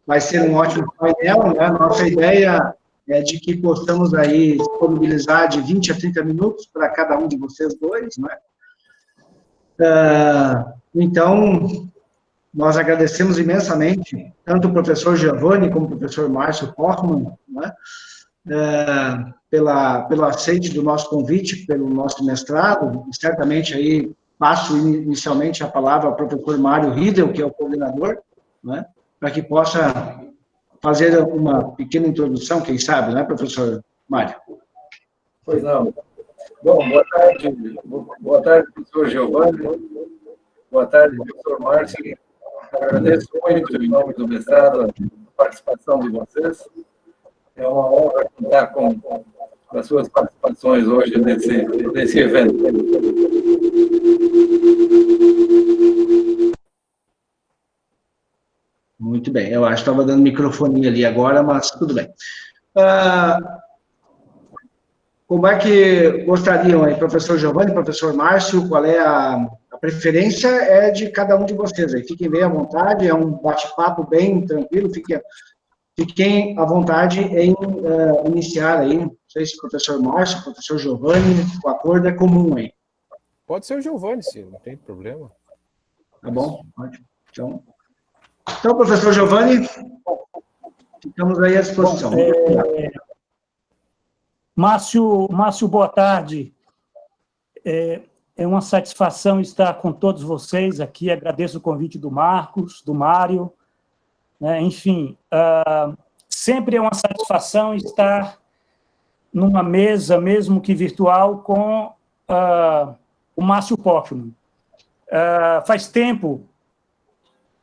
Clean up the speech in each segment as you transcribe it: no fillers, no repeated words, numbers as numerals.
vai ser um ótimo painel, né? Nossa ideia é de que possamos aí disponibilizar de 20 a 30 minutos para cada um de vocês dois, né? Então, nós agradecemos imensamente, tanto o professor Giovanni como o professor Márcio Hoffmann, né? Pelo aceite do nosso convite, pelo nosso mestrado, e certamente aí passo inicialmente a palavra ao professor Mário Riedel, que é o coordenador, né, para que possa fazer uma pequena introdução, quem sabe, né, professor Mário? Pois não. Bom, boa tarde, professor Giovanni, boa tarde, professor Márcio. Agradeço muito, em nome do mestrado, a participação de vocês. É uma honra contar com as suas participações hoje nesse evento. Muito bem, eu acho que estava dando microfonia ali agora, mas tudo bem. Como é que gostariam aí, professor Giovanni, professor Márcio, qual é a preferência é de cada um de vocês aí, fiquem bem à vontade, é um bate-papo bem tranquilo, fiquem à vontade em iniciar aí, não sei se o professor Márcio, o professor Giovanni, o acordo é comum aí. Pode ser o Giovanni, sim, não tem problema. Tá bom? Ótimo. Então, professor Giovanni, ficamos aí à disposição. Márcio, boa tarde. É uma satisfação estar com todos vocês aqui, agradeço o convite do Marcos, do Mário, né? Enfim, sempre é uma satisfação estar numa mesa, mesmo que virtual, com o Márcio Hoffmann. Faz tempo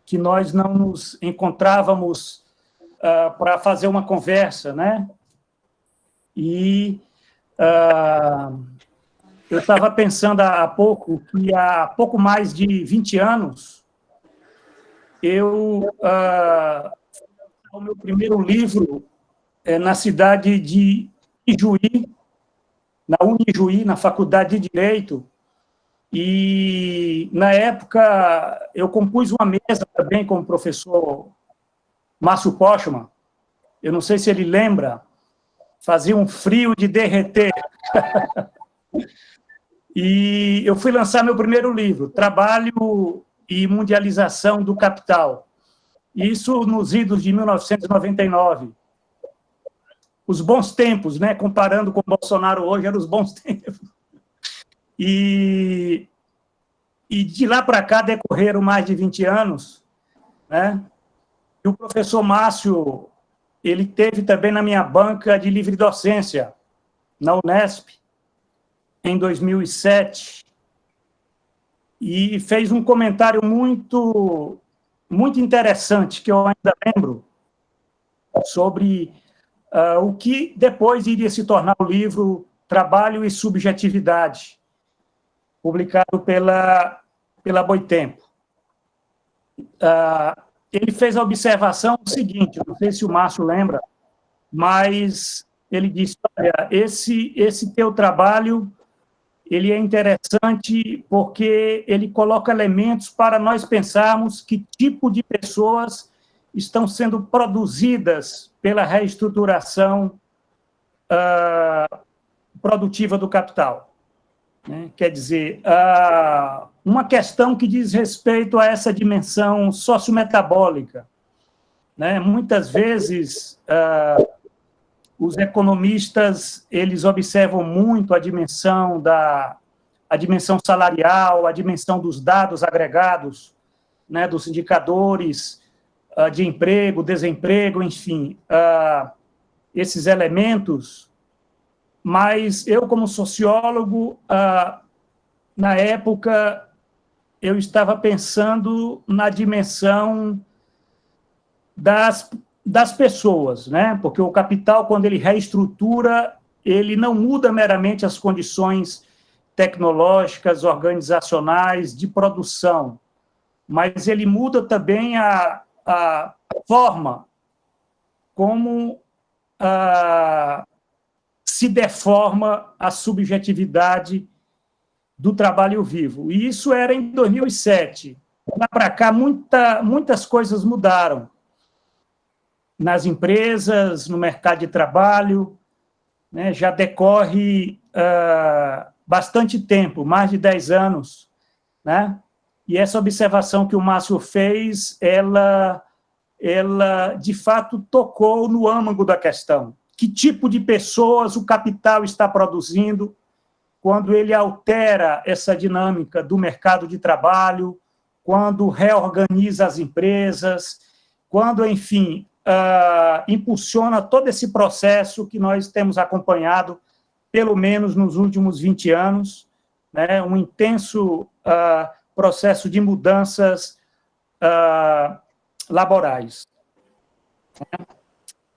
que nós não nos encontrávamos para fazer uma conversa, né? E eu estava pensando há pouco que há pouco mais de 20 anos eu o meu primeiro livro na cidade de Ijuí, na Unijuí, na Faculdade de Direito, e na época eu compus uma mesa também com o professor Márcio Hoffmann, eu não sei se ele lembra, fazia um frio de derreter. E eu fui lançar meu primeiro livro, Trabalho e Mundialização do Capital. Isso nos idos de 1999. Os bons tempos, né? Comparando com o Bolsonaro hoje, eram os bons tempos. E de lá para cá decorreram mais de 20 anos, né? E o professor Márcio, ele teve também na minha banca de livre docência, na Unesp, em 2007, e fez um comentário muito interessante, que eu ainda lembro, sobre o que depois iria se tornar o livro Trabalho e Subjetividade, publicado pela Boitempo. Ele fez a observação seguinte, não sei se o Márcio lembra, mas ele disse, olha, esse teu trabalho ele é interessante porque ele coloca elementos para nós pensarmos que tipo de pessoas estão sendo produzidas pela reestruturação produtiva do capital. Né? Quer dizer, uma questão que diz respeito a essa dimensão sociometabólica. Né? Muitas vezes, os economistas, eles observam muito a dimensão salarial, a dimensão dos dados agregados, né, dos indicadores de emprego, desemprego, enfim, esses elementos, mas eu, como sociólogo, na época, eu estava pensando na dimensão das pessoas, né? Porque o capital, quando ele reestrutura, ele não muda meramente as condições tecnológicas, organizacionais, de produção, mas ele muda também a forma como se deforma a subjetividade do trabalho vivo. E isso era em 2007. Lá para cá, muitas coisas mudaram. nas empresas, no mercado de trabalho, né, já decorre bastante tempo, mais de 10 anos, né? E essa observação que o Márcio fez, ela de fato tocou no âmago da questão. Que tipo de pessoas o capital está produzindo quando ele altera essa dinâmica do mercado de trabalho, quando reorganiza as empresas, quando, enfim, impulsiona todo esse processo que nós temos acompanhado, pelo menos nos últimos 20 anos, né, um intenso processo de mudanças laborais.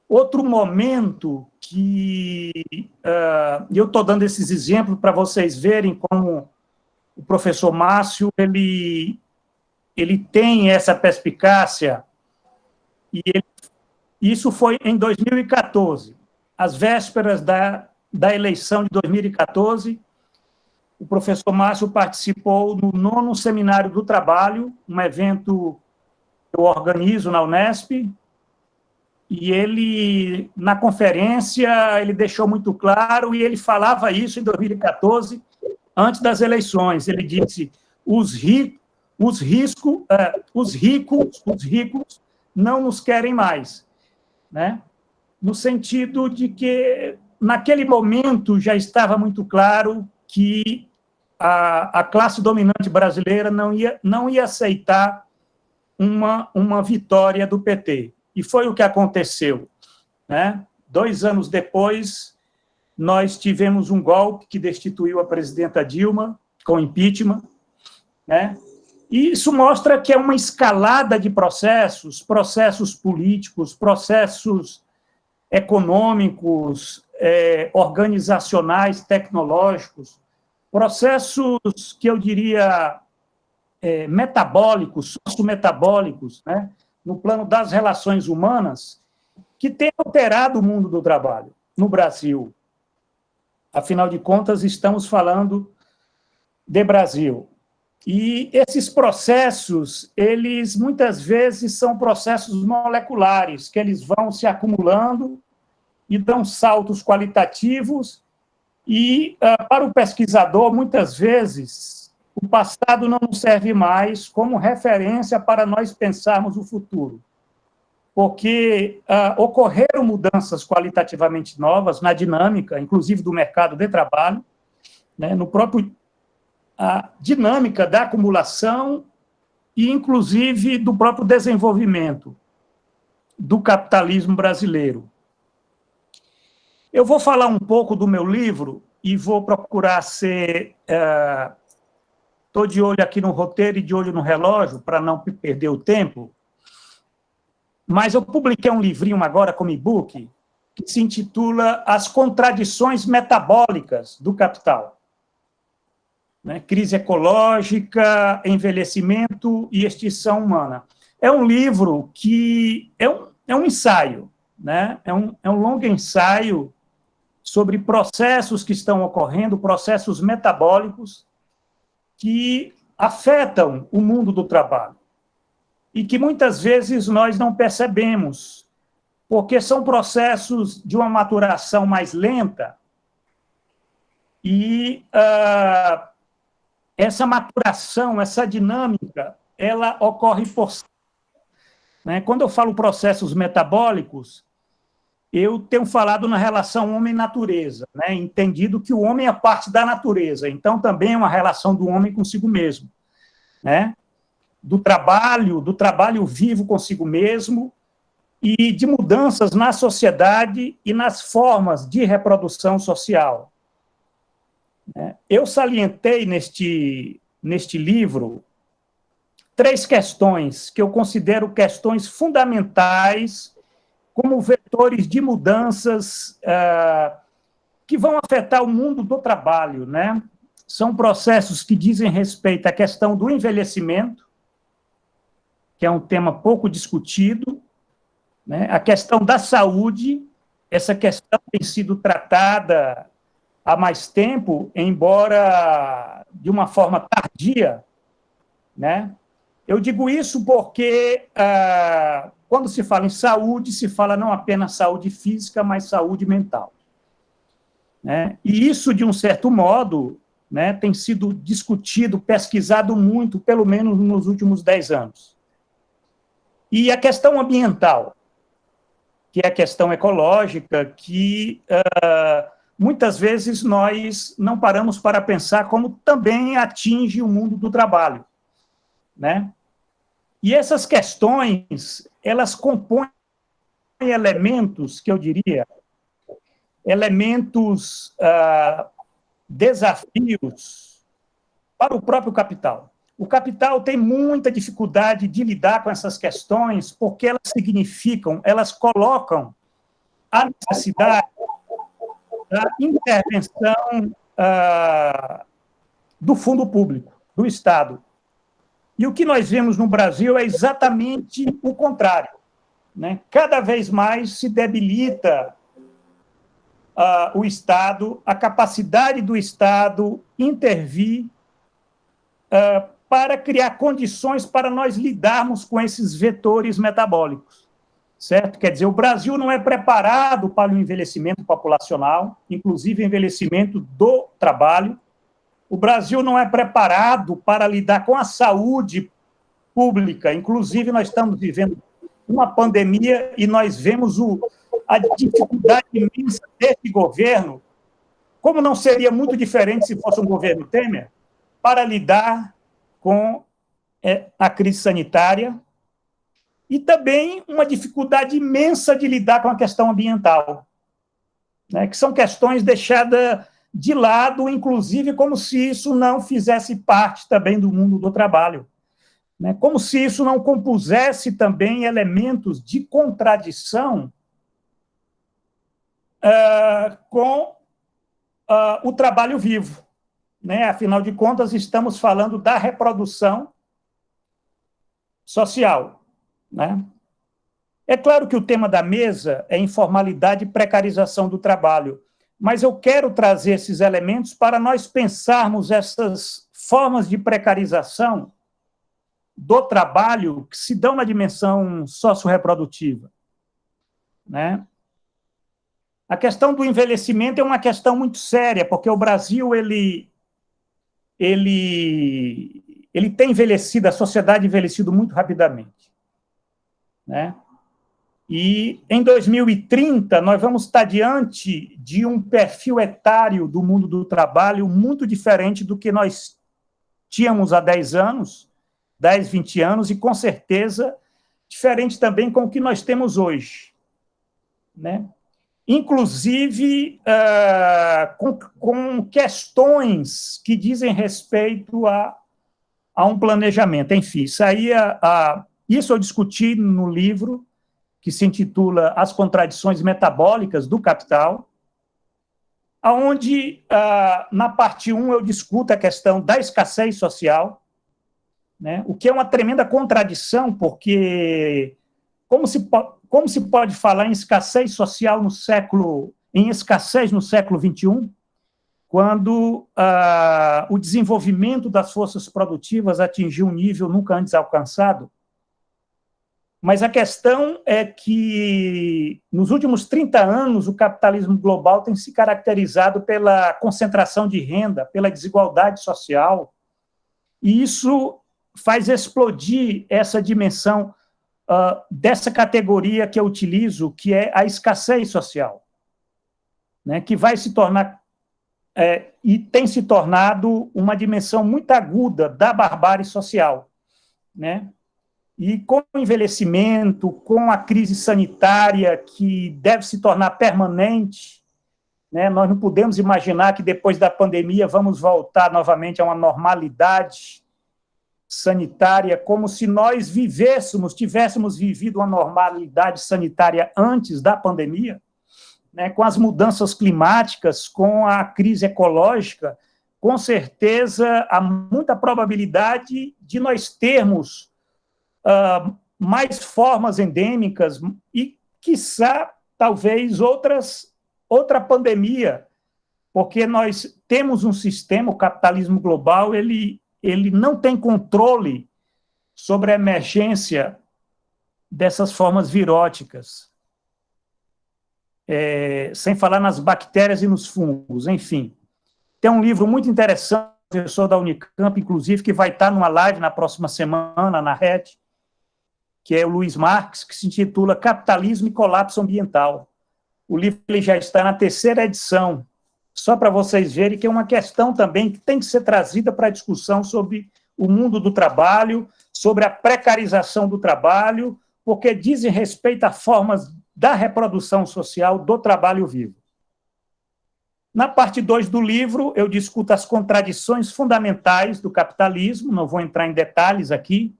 Outro momento que eu estou dando esses exemplos para vocês verem como o professor Márcio ele tem essa perspicácia, e isso foi em 2014, às vésperas da eleição de 2014. O professor Márcio participou no 9º Seminário do Trabalho, um evento que eu organizo na Unesp, e ele, na conferência, ele deixou muito claro, e ele falava isso em 2014, antes das eleições. Ele disse: os ricos não nos querem mais, né? No sentido de que, naquele momento, já estava muito claro que a classe dominante brasileira não ia aceitar uma vitória do PT. E foi o que aconteceu, né? 2 anos depois, nós tivemos um golpe que destituiu a presidenta Dilma, com impeachment, né? E isso mostra que é uma escalada de processos políticos, processos econômicos, organizacionais, tecnológicos, processos que eu diria metabólicos, sociometabólicos, né, no plano das relações humanas, que têm alterado o mundo do trabalho no Brasil. Afinal de contas, estamos falando de Brasil. E esses processos, eles muitas vezes são processos moleculares, que eles vão se acumulando e dão saltos qualitativos, e para o pesquisador, muitas vezes, o passado não serve mais como referência para nós pensarmos o futuro, porque ocorreram mudanças qualitativamente novas na dinâmica, inclusive do mercado de trabalho, né, no próprio a dinâmica da acumulação e, inclusive, do próprio desenvolvimento do capitalismo brasileiro. Eu vou falar um pouco do meu livro e vou procurar ser... Estou de olho aqui no roteiro e de olho no relógio, para não perder o tempo, mas eu publiquei um livrinho agora como e-book que se intitula As Contradições Metabólicas do Capital. Né? Crise ecológica, envelhecimento e extinção humana. É um livro que é um ensaio, né? É um longo ensaio sobre processos que estão ocorrendo, processos metabólicos que afetam o mundo do trabalho e que muitas vezes nós não percebemos, porque são processos de uma maturação mais lenta e essa maturação, essa dinâmica, ela ocorre por si. Né? Quando eu falo processos metabólicos, eu tenho falado na relação homem-natureza, né? Entendido que o homem é parte da natureza, então também é uma relação do homem consigo mesmo, né? Do trabalho vivo consigo mesmo e de mudanças na sociedade e nas formas de reprodução social. Eu salientei neste livro 3 questões que eu considero questões fundamentais como vetores de mudanças que vão afetar o mundo do trabalho, né? São processos que dizem respeito à questão do envelhecimento, que é um tema pouco discutido, né? A questão da saúde, essa questão tem sido tratada há mais tempo, embora de uma forma tardia, né? Eu digo isso porque quando se fala em saúde, se fala não apenas saúde física, mas saúde mental. Né? E isso, de um certo modo, né, tem sido discutido, pesquisado muito, pelo menos nos últimos 10 anos. E a questão ambiental, que é a questão ecológica, que muitas vezes nós não paramos para pensar como também atinge o mundo do trabalho. Né? E essas questões, elas compõem elementos, que eu diria, elementos, desafios para o próprio capital. O capital tem muita dificuldade de lidar com essas questões, porque elas significam, elas colocam a necessidade da intervenção do fundo público, do Estado. E o que nós vemos no Brasil é exatamente o contrário. Né? Cada vez mais se debilita o Estado, a capacidade do Estado intervir para criar condições para nós lidarmos com esses vetores metabólicos, certo? Quer dizer, o Brasil não é preparado para o envelhecimento populacional, inclusive o envelhecimento do trabalho. O Brasil não é preparado para lidar com a saúde pública, inclusive nós estamos vivendo uma pandemia e nós vemos a dificuldade imensa desse governo, como não seria muito diferente se fosse um governo Temer, para lidar com a crise sanitária e também uma dificuldade imensa de lidar com a questão ambiental, né, que são questões deixadas de lado, inclusive como se isso não fizesse parte também do mundo do trabalho, né, como se isso não compusesse também elementos de contradição com o trabalho vivo. Né? Afinal de contas, estamos falando da reprodução social. Né? É claro que o tema da mesa é informalidade e precarização do trabalho, mas eu quero trazer esses elementos para nós pensarmos essas formas de precarização do trabalho que se dão na dimensão socio-reprodutiva. Né? A questão do envelhecimento é uma questão muito séria, porque o Brasil ele tem envelhecido, a sociedade envelhecido muito rapidamente. Né? E em 2030 nós vamos estar diante de um perfil etário do mundo do trabalho muito diferente do que nós tínhamos há 10 anos, 10, 20 anos, e com certeza diferente também com o que nós temos hoje. Né? Inclusive com questões que dizem respeito a um planejamento. Enfim, isso eu discuti no livro, que se intitula As Contradições Metabólicas do Capital, onde, na parte 1, eu discuto a questão da escassez social, né, o que é uma tremenda contradição, porque como se pode falar em escassez social em escassez no século XXI, quando o desenvolvimento das forças produtivas atingiu um nível nunca antes alcançado? Mas a questão é que, nos últimos 30 anos, o capitalismo global tem se caracterizado pela concentração de renda, pela desigualdade social, e isso faz explodir essa dimensão dessa categoria que eu utilizo, que é a escassez social, né, que vai se tornar, e tem se tornado, uma dimensão muito aguda da barbárie social. Né? E com o envelhecimento, com a crise sanitária, que deve se tornar permanente, né, nós não podemos imaginar que depois da pandemia vamos voltar novamente a uma normalidade sanitária, como se nós tivéssemos vivido uma normalidade sanitária antes da pandemia, né, com as mudanças climáticas, com a crise ecológica. Com certeza há muita probabilidade de nós termos mais formas endêmicas e, quiçá, talvez outra pandemia, porque nós temos um sistema, o capitalismo global, ele não tem controle sobre a emergência dessas formas viróticas, sem falar nas bactérias e nos fungos, enfim. Tem um livro muito interessante, professor da Unicamp, inclusive, que vai estar numa live na próxima semana, na RET, que é o Luiz Marques, que se intitula Capitalismo e Colapso Ambiental. O livro ele já está na 3ª edição, só para vocês verem que é uma questão também que tem que ser trazida para a discussão sobre o mundo do trabalho, sobre a precarização do trabalho, porque dizem respeito a formas da reprodução social do trabalho vivo. Na parte 2 do livro, eu discuto as contradições fundamentais do capitalismo, não vou entrar em detalhes aqui,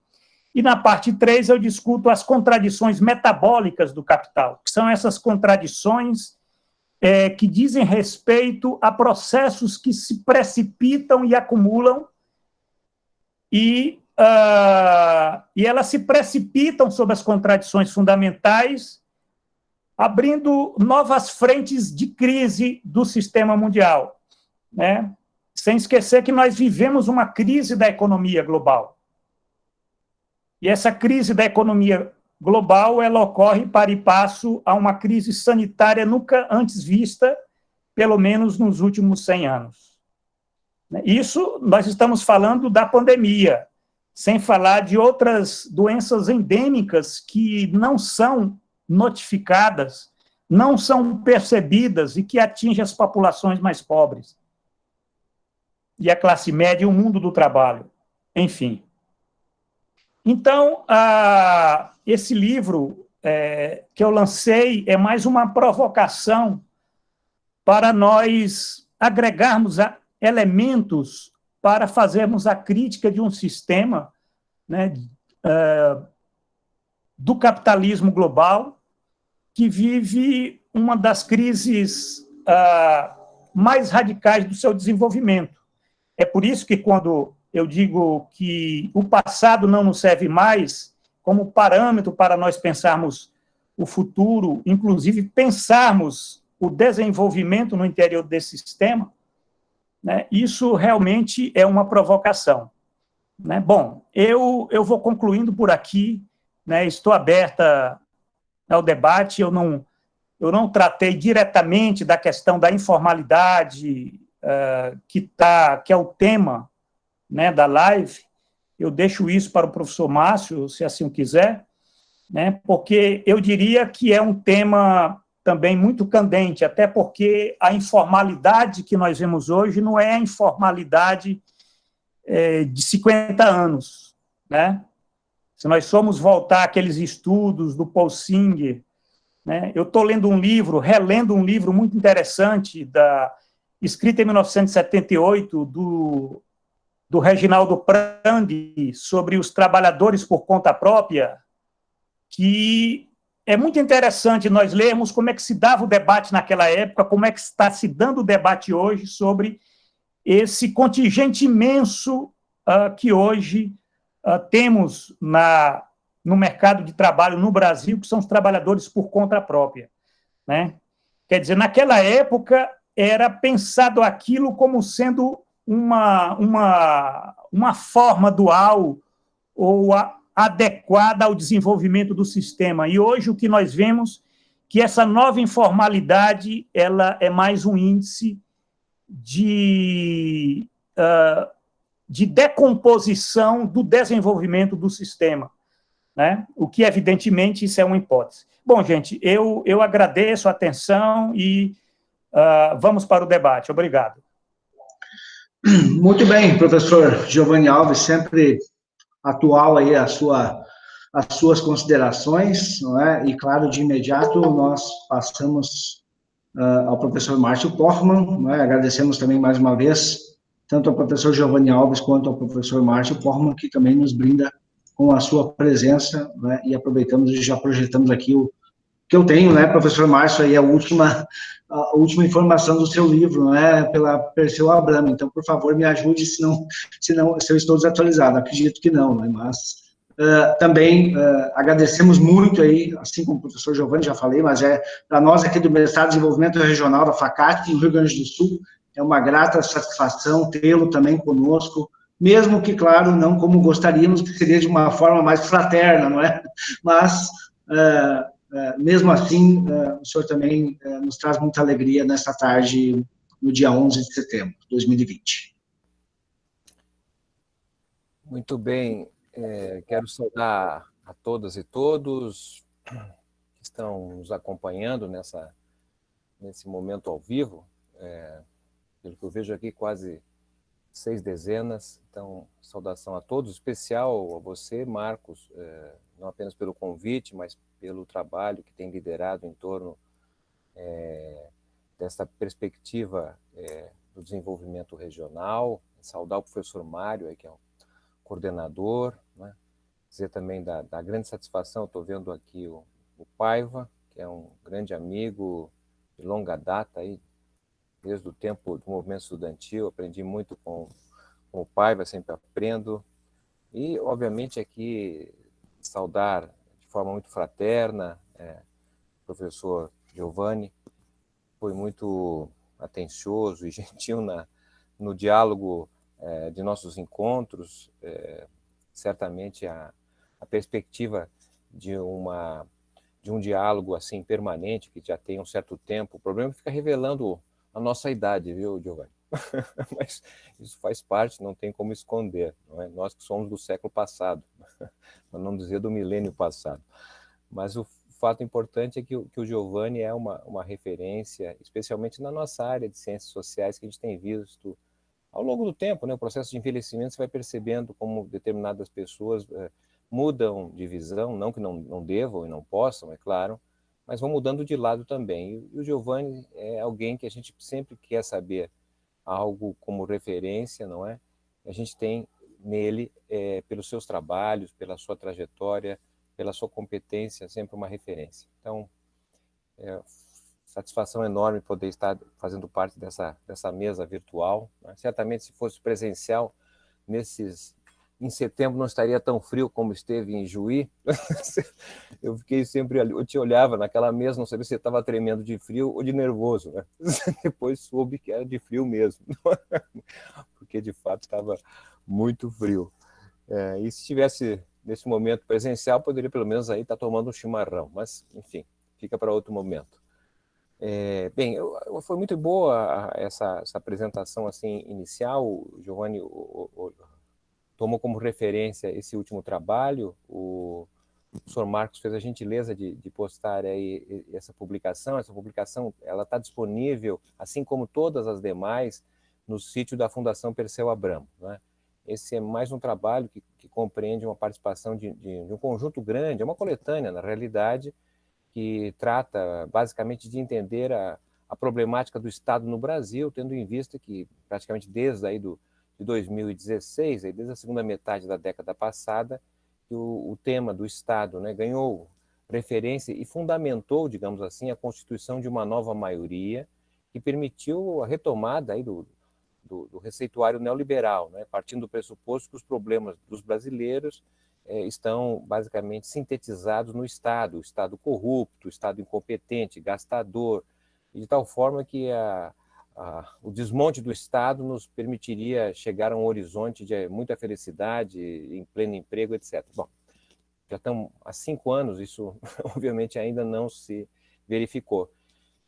e na parte 3 eu discuto as contradições metabólicas do capital, que são essas contradições que dizem respeito a processos que se precipitam e acumulam, e elas se precipitam sobre as contradições fundamentais, abrindo novas frentes de crise do sistema mundial, né? Sem esquecer que nós vivemos uma crise da economia global. E essa crise da economia global, ela ocorre para e passo a uma crise sanitária nunca antes vista, pelo menos nos últimos 100 anos. Isso nós estamos falando da pandemia, sem falar de outras doenças endêmicas que não são notificadas, não são percebidas e que atingem as populações mais pobres. E a classe média e o mundo do trabalho. Enfim. Então, esse livro que eu lancei é mais uma provocação para nós agregarmos elementos para fazermos a crítica de um sistema, né, do capitalismo global, que vive uma das crises mais radicais do seu desenvolvimento. É por isso que, quando eu digo que o passado não nos serve mais como parâmetro para nós pensarmos o futuro, inclusive pensarmos o desenvolvimento no interior desse sistema, né, isso realmente é uma provocação. Né? Bom, eu vou concluindo por aqui, né, estou aberta ao debate, eu não tratei diretamente da questão da informalidade, que é o tema, né, da live. Eu deixo isso para o professor Márcio, se assim o quiser, né, porque eu diria que é um tema também muito candente, até porque a informalidade que nós vemos hoje não é a informalidade de 50 anos, né? Se nós formos voltar àqueles estudos do Paul Singer, né, eu estou relendo um livro muito interessante, escrito em 1978, do Reginaldo Prandi, sobre os trabalhadores por conta própria, que é muito interessante nós lermos como é que se dava o debate naquela época, como é que está se dando o debate hoje sobre esse contingente imenso que hoje temos no mercado de trabalho no Brasil, que são os trabalhadores por conta própria. Né? Quer dizer, naquela época era pensado aquilo como sendo uma forma dual ou adequada ao desenvolvimento do sistema. E hoje o que nós vemos que essa nova informalidade ela é mais um índice de decomposição do desenvolvimento do sistema, né? O que, evidentemente, isso é uma hipótese. Bom, gente, eu agradeço a atenção e vamos para o debate. Obrigado. Muito bem, professor Giovanni Alves, sempre atual aí as suas considerações, não é? E, claro, de imediato nós passamos ao professor Márcio Portmann, não é? Agradecemos também mais uma vez tanto ao professor Giovanni Alves quanto ao professor Márcio Portmann, que também nos brinda com a sua presença, né? E aproveitamos e já projetamos aqui o que eu tenho, né, professor Márcio, aí a última informação do seu livro, né, pela Perseu Abramo. Então, por favor, me ajude se eu estou desatualizado. Acredito que não, né, mas também agradecemos muito aí, assim como o professor Giovanni já falei, mas para nós aqui do Mestrado de Desenvolvimento Regional da FACAT, no Rio Grande do Sul, é uma grata satisfação tê-lo também conosco, mesmo que, claro, não como gostaríamos, que seria de uma forma mais fraterna, não é? Mas mesmo assim, o senhor também nos traz muita alegria nessa tarde, no dia 11 de setembro de 2020. Muito bem, quero saudar a todas e todos que estão nos acompanhando nesse momento ao vivo. Pelo que eu vejo aqui, quase 6 dezenas. Então, saudação a todos, especial a você, Marcos, não apenas pelo convite, mas pelo trabalho que tem liderado em torno dessa perspectiva do desenvolvimento regional. Saudar o professor Mário, que é o coordenador, né? Dizer também da grande satisfação, estou vendo aqui o Paiva, que é um grande amigo de longa data, aí, desde o tempo do movimento estudantil, aprendi muito com o Paiva, sempre aprendo. E, obviamente, aqui saudar de forma muito fraterna o professor Giovanni, foi muito atencioso e gentil no diálogo de nossos encontros. Certamente a perspectiva de um diálogo assim permanente, que já tem um certo tempo, o problema é que fica revelando a nossa idade, viu, Giovanni? Mas isso faz parte, não tem como esconder, não é? Nós que somos do século passado, para não dizer do milênio passado. Mas o fato importante é que o Giovanni é uma referência, especialmente na nossa área de ciências sociais, que a gente tem visto ao longo do tempo, né? O processo de envelhecimento, você vai percebendo como determinadas pessoas mudam de visão, não que não devam e não possam, é claro, mas vão mudando de lado também. E o Giovanni é alguém que a gente sempre quer saber algo como referência, não é? A gente tem nele, pelos seus trabalhos, pela sua trajetória, pela sua competência, sempre uma referência. Então, satisfação enorme poder estar fazendo parte dessa mesa virtual, né? Certamente, se fosse presencial, em setembro não estaria tão frio como esteve em Juí. Eu fiquei sempre ali, eu te olhava naquela mesa, não sabia se você estava tremendo de frio ou de nervoso, né? Depois soube que era de frio mesmo, porque de fato estava muito frio. E se estivesse nesse momento presencial, poderia pelo menos aí estar tomando um chimarrão, mas enfim, fica para outro momento. Bem, foi muito boa essa apresentação assim inicial. O Giovanni tomou como referência esse último trabalho. O professor Marcos fez a gentileza de postar aí essa publicação. Essa publicação ela está disponível, assim como todas as demais, no sítio da Fundação Perseu Abramo, né? Esse é mais um trabalho que compreende uma participação de um conjunto grande, é uma coletânea, na realidade, que trata basicamente de entender a problemática do Estado no Brasil, tendo em vista que praticamente desde aí de 2016, aí desde a segunda metade da década passada, que o tema do Estado, né, ganhou referência e fundamentou, digamos assim, a constituição de uma nova maioria que permitiu a retomada aí do receituário neoliberal, né, partindo do pressuposto que os problemas dos brasileiros estão basicamente sintetizados no Estado, o Estado corrupto, o Estado incompetente, gastador, e de tal forma que o desmonte do Estado nos permitiria chegar a um horizonte de muita felicidade, em pleno emprego, etc. Bom, já estamos há 5 anos, isso obviamente ainda não se verificou.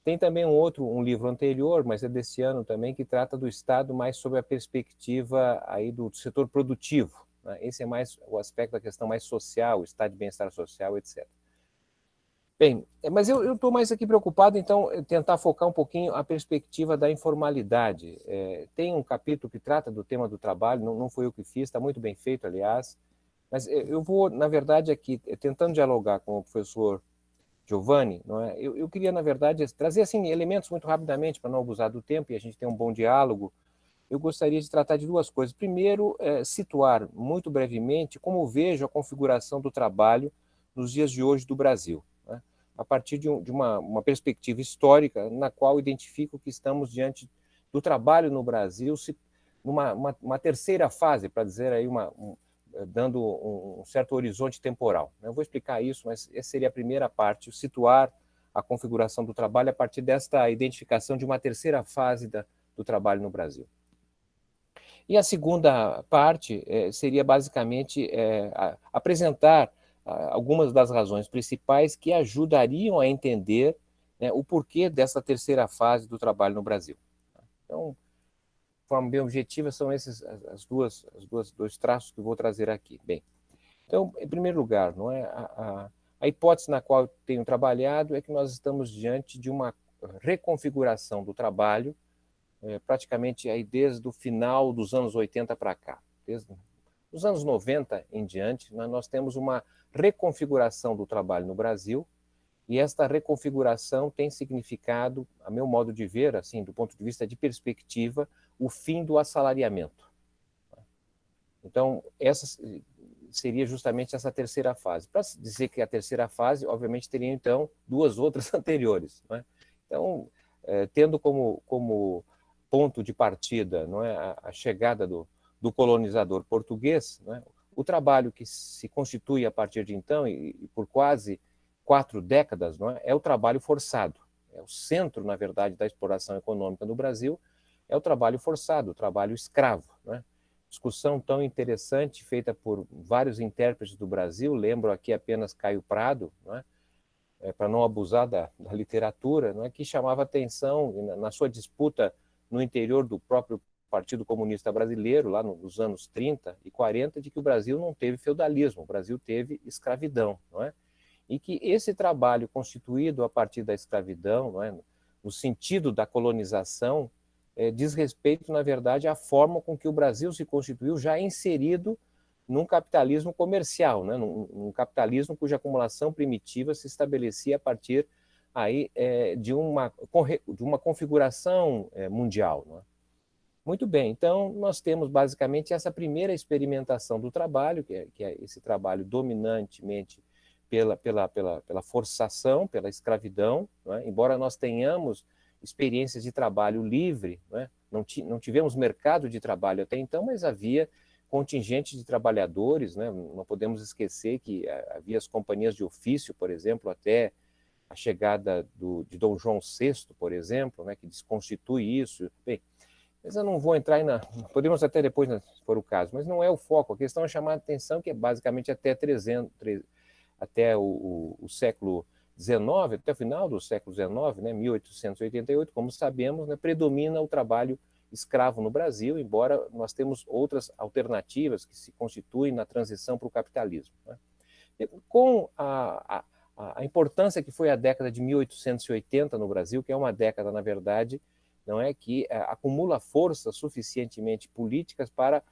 Tem também um livro anterior, mas é desse ano também, que trata do Estado mais sob a perspectiva aí do setor produtivo, né? Esse é mais o aspecto da questão mais social, o estado de bem-estar social, etc. Bem, mas eu estou mais aqui preocupado, então, em tentar focar um pouquinho a perspectiva da informalidade. Tem um capítulo que trata do tema do trabalho, não foi eu que fiz, está muito bem feito, aliás, mas eu vou, na verdade, aqui, tentando dialogar com o professor Giovanni, não é? Eu queria, na verdade, trazer assim, elementos muito rapidamente, para não abusar do tempo e a gente ter um bom diálogo. Eu gostaria de tratar de 2 coisas. Primeiro, situar muito brevemente como vejo a configuração do trabalho nos dias de hoje do Brasil, né? A partir de uma perspectiva histórica, na qual identifico que estamos diante do trabalho no Brasil, numa terceira fase, para dizer aí dando um certo horizonte temporal. Eu vou explicar isso, mas essa seria a primeira parte, situar a configuração do trabalho a partir desta identificação de uma terceira fase do trabalho no Brasil. E a segunda parte seria basicamente apresentar algumas das razões principais que ajudariam a entender, né, o porquê dessa terceira fase do trabalho no Brasil. Então, de forma bem objetiva, são esses dois traços que eu vou trazer aqui. Bem, então, em primeiro lugar, não é, a hipótese na qual eu tenho trabalhado é que nós estamos diante de uma reconfiguração do trabalho, praticamente aí desde o final dos anos 80 para cá. Desde os anos 90 em diante, nós temos uma reconfiguração do trabalho no Brasil, e esta reconfiguração tem significado, a meu modo de ver, assim, do ponto de vista de perspectiva, o fim do assalariamento. Então, essa seria justamente essa terceira fase. Para dizer que a terceira fase, obviamente, teria, então, duas outras anteriores. Não é? Então, tendo como ponto de partida, não é, a chegada do colonizador português, não é, o trabalho que se constitui a partir de então, e por quase 4 décadas, não é, é o trabalho forçado. É o centro, na verdade, da exploração econômica no Brasil, é o trabalho forçado, o trabalho escravo. Não é? Discussão tão interessante, feita por vários intérpretes do Brasil, lembro aqui apenas Caio Prado, não é? Para não abusar da literatura, não é? Que chamava atenção na sua disputa no interior do próprio Partido Comunista Brasileiro, lá nos anos 30 e 40, de que o Brasil não teve feudalismo, o Brasil teve escravidão, não é? E que esse trabalho constituído a partir da escravidão, não é? No sentido da colonização, diz respeito, na verdade, à forma com que o Brasil se constituiu já inserido num capitalismo comercial, né? num capitalismo cuja acumulação primitiva se estabelecia a partir aí, de uma configuração mundial. Não é? Muito bem, então nós temos basicamente essa primeira experimentação do trabalho, que é esse trabalho dominantemente pela forçação, pela escravidão, não é? Embora nós tenhamos experiências de trabalho livre, né? Não tivemos mercado de trabalho até então, mas havia contingente de trabalhadores, né? Não podemos esquecer que havia as companhias de ofício, por exemplo, até a chegada de Dom João VI, por exemplo, né? Que desconstitui isso. Bem, mas eu não vou entrar podemos até depois, se for o caso, mas não é o foco. A questão é chamar a atenção que é basicamente até o século XIX, até o final do século XIX, né, 1888, como sabemos, né, predomina o trabalho escravo no Brasil, embora nós temos outras alternativas que se constituem na transição para o capitalismo. Né? Com a importância que foi a década de 1880 no Brasil, que é uma década, na verdade, não é, que acumula forças suficientemente políticas para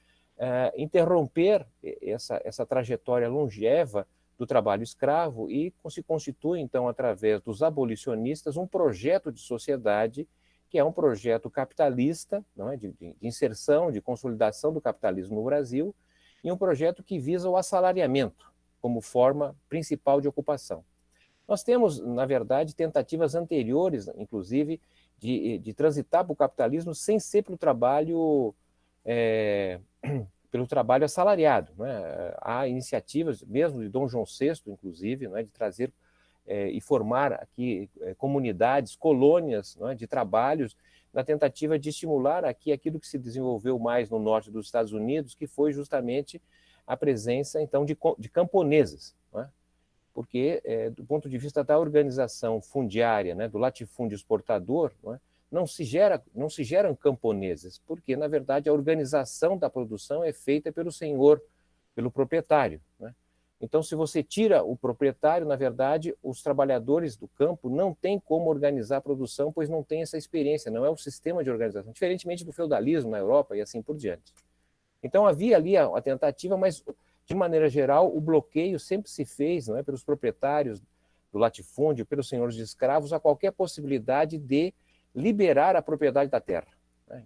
interromper essa trajetória longeva do trabalho escravo e se constitui, então, através dos abolicionistas, um projeto de sociedade que é um projeto capitalista, não é? de inserção, de consolidação do capitalismo no Brasil, e um projeto que visa o assalariamento como forma principal de ocupação. Nós temos, na verdade, tentativas anteriores, inclusive, de transitar para o capitalismo sem ser pelo trabalho assalariado. Né? Há iniciativas, mesmo de Dom João VI, inclusive, né, de trazer e formar aqui comunidades, colônias, né, de trabalhos, na tentativa de estimular aqui aquilo que se desenvolveu mais no norte dos Estados Unidos, que foi justamente a presença, então, de camponeses. Né? Porque, do ponto de vista da organização fundiária, né, do latifúndio exportador, né, não se geram camponeses, porque, na verdade, a organização da produção é feita pelo senhor, pelo proprietário. Né? Então, se você tira o proprietário, na verdade, os trabalhadores do campo não têm como organizar a produção, pois não tem essa experiência, não é o sistema de organização, diferentemente do feudalismo na Europa e assim por diante. Então, havia ali a tentativa, mas, de maneira geral, o bloqueio sempre se fez, não é, pelos proprietários do latifúndio, pelos senhores de escravos, a qualquer possibilidade de liberar a propriedade da terra.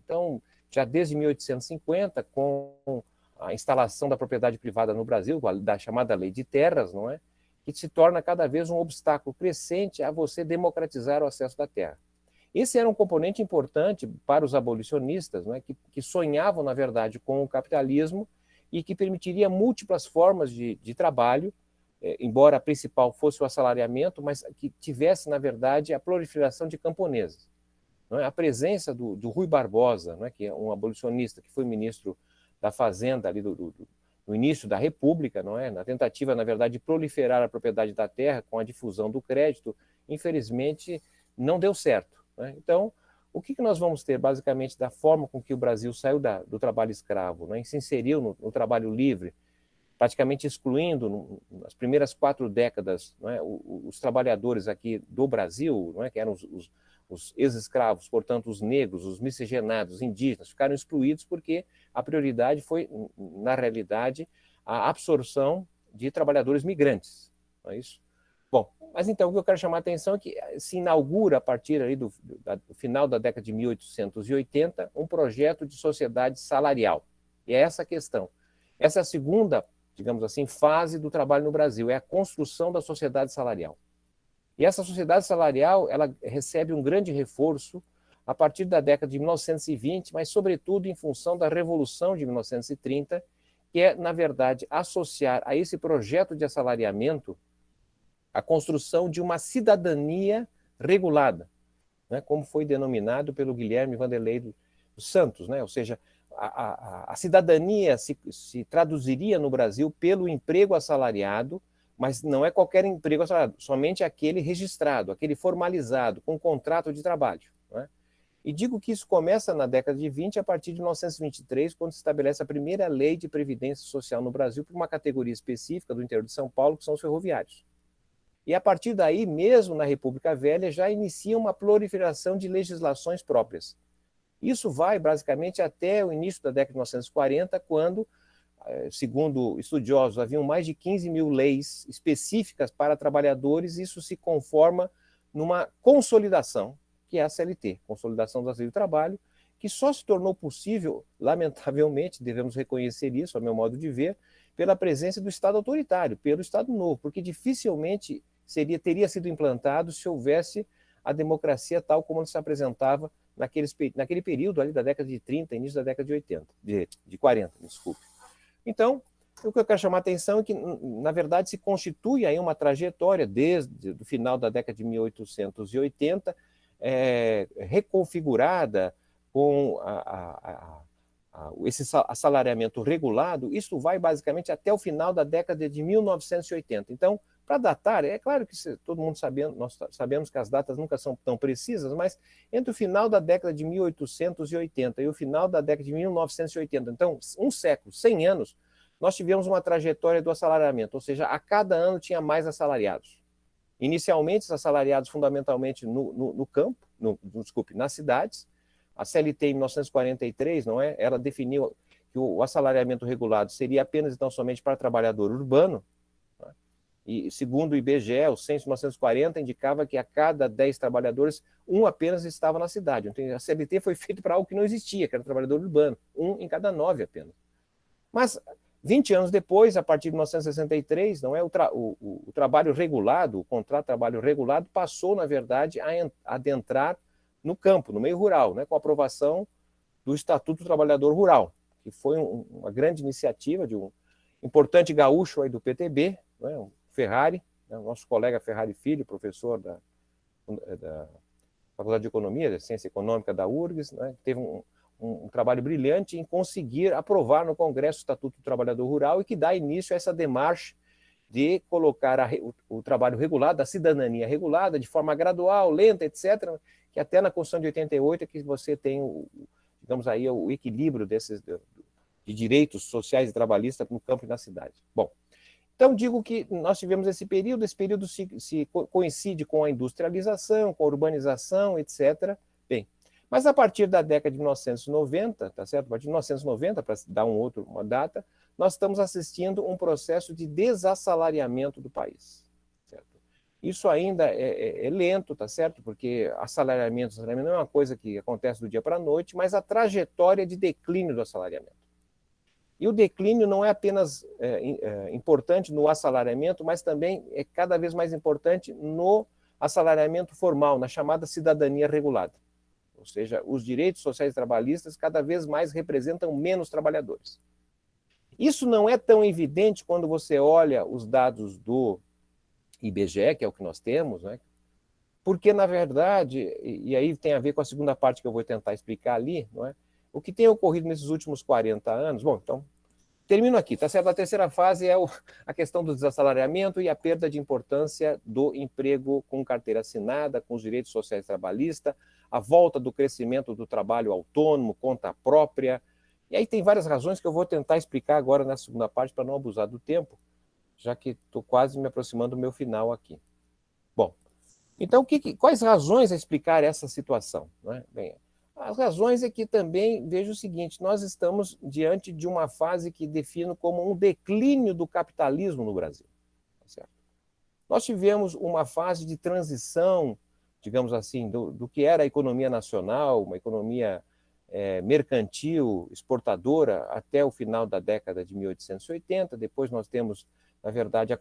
Então, já desde 1850, com a instalação da propriedade privada no Brasil, da chamada Lei de Terras, não é? Que se torna cada vez um obstáculo crescente a você democratizar o acesso da terra. Esse era um componente importante para os abolicionistas, não é? Que sonhavam, na verdade, com o capitalismo e que permitiria múltiplas formas de trabalho, embora a principal fosse o assalariamento, mas que tivesse, na verdade, a proliferação de camponeses. Não é? A presença do Rui Barbosa, não é? Que é um abolicionista que foi ministro da Fazenda ali no no início da República, não é? Na tentativa, na verdade, de proliferar a propriedade da terra com a difusão do crédito, infelizmente, não deu certo, né? Então, o que nós vamos ter, basicamente, da forma com que o Brasil saiu do trabalho escravo, né, e se inseriu no trabalho livre, praticamente excluindo, nas primeiras 4 décadas, não é, os trabalhadores aqui do Brasil, não é, que eram os ex-escravos, portanto, os negros, os miscigenados, os indígenas, ficaram excluídos porque a prioridade foi, na realidade, a absorção de trabalhadores migrantes. Não é isso? Bom, mas então o que eu quero chamar a atenção é que se inaugura, a partir ali do final da década de 1880, um projeto de sociedade salarial. E é essa a questão. Essa é a segunda, digamos assim, fase do trabalho no Brasil, é a construção da sociedade salarial. E essa sociedade salarial, ela recebe um grande reforço a partir da década de 1920, mas sobretudo em função da Revolução de 1930, que é, na verdade, associar a esse projeto de assalariamento a construção de uma cidadania regulada, né, como foi denominado pelo Guilherme Vanderlei dos Santos, né? Ou seja, a cidadania se traduziria no Brasil pelo emprego assalariado, mas não é qualquer emprego assalariado, somente aquele registrado, aquele formalizado, com contrato de trabalho, né? E digo que isso começa na década de 20, a partir de 1923, quando se estabelece a primeira lei de previdência social no Brasil para uma categoria específica do interior de São Paulo, que são os ferroviários. E a partir daí, mesmo na República Velha, já inicia uma proliferação de legislações próprias. Isso vai, basicamente, até o início da década de 1940, quando, segundo estudiosos, haviam mais de 15 mil leis específicas para trabalhadores, e isso se conforma numa consolidação, que é a CLT, Consolidação das Leis do Trabalho, que só se tornou possível, lamentavelmente, devemos reconhecer isso, ao meu modo de ver, pela presença do Estado autoritário, pelo Estado Novo, porque dificilmente teria sido implantado se houvesse a democracia tal como se apresentava naquele período ali da década de 30, início da década de 80, de 40, desculpe. Então, o que eu quero chamar a atenção é que, na verdade, se constitui aí uma trajetória desde o final da década de 1880, reconfigurada com esse assalariamento regulado. Isso vai basicamente até o final da década de 1980. Então, para datar, é claro que todo mundo nós sabemos que as datas nunca são tão precisas, mas entre o final da década de 1880 e o final da década de 1980, então, um século, 100 anos, nós tivemos uma trajetória do assalariamento, ou seja, a cada ano tinha mais assalariados. Inicialmente, assalariados fundamentalmente no campo, nas cidades. A CLT, em 1943, não é? Ela definiu que o assalariamento regulado seria apenas, então, somente para trabalhador urbano. Né? E, segundo o IBGE, o censo de 1940 indicava que a cada 10 trabalhadores, um apenas estava na cidade. Então, a CLT foi feita para algo que não existia, que era o trabalhador urbano. 1 em cada 9 apenas. Mas 20 anos depois, a partir de 1963, não é, o trabalho regulado, o contrato de trabalho regulado, passou, na verdade, a adentrar no campo, no meio rural, né, com a aprovação do Estatuto do Trabalhador Rural, que foi uma grande iniciativa de um importante gaúcho aí do PTB, né, o Ferrari, né, o nosso colega Ferrari Filho, professor da Faculdade de Economia, da Ciência Econômica da URGS, né, teve um trabalho brilhante em conseguir aprovar no Congresso o Estatuto do Trabalhador Rural e que dá início a essa demarche de colocar o trabalho regulado, a cidadania regulada, de forma gradual, lenta, etc., que até na Constituição de 88 é que você tem, digamos aí, o equilíbrio de direitos sociais e trabalhistas no campo e na cidade. Bom, então digo que nós tivemos esse período se coincide com a industrialização, com a urbanização, etc., bem, mas a partir da década de 1990, tá certo? A partir de 1990, para dar uma data, nós estamos assistindo um processo de desassalariamento do país. Certo? Isso ainda é lento, tá certo? Porque assalariamento não é uma coisa que acontece do dia para a noite, mas a trajetória de declínio do assalariamento. E o declínio não é apenas importante no assalariamento, mas também é cada vez mais importante no assalariamento formal, na chamada cidadania regulada. Ou seja, os direitos sociais e trabalhistas cada vez mais representam menos trabalhadores. Isso não é tão evidente quando você olha os dados do IBGE, que é o que nós temos, né? Porque, na verdade, e aí tem a ver com a segunda parte que eu vou tentar explicar ali, não é? O que tem ocorrido nesses últimos 40 anos, bom, então, termino aqui, tá certo? A terceira fase é a questão do desassalariamento e a perda de importância do emprego com carteira assinada, com os direitos sociais trabalhistas, a volta do crescimento do trabalho autônomo, conta própria. E aí tem várias razões que eu vou tentar explicar agora na segunda parte para não abusar do tempo, já que estou quase me aproximando do meu final aqui. Bom, então quais razões a explicar essa situação? Não é? Bem, as razões é que também vejo o seguinte, nós estamos diante de uma fase que defino como um declínio do capitalismo no Brasil. Certo? Nós tivemos uma fase de transição, digamos assim, do que era a economia nacional, uma economia mercantil, exportadora, até o final da década de 1880. Depois nós temos, na verdade,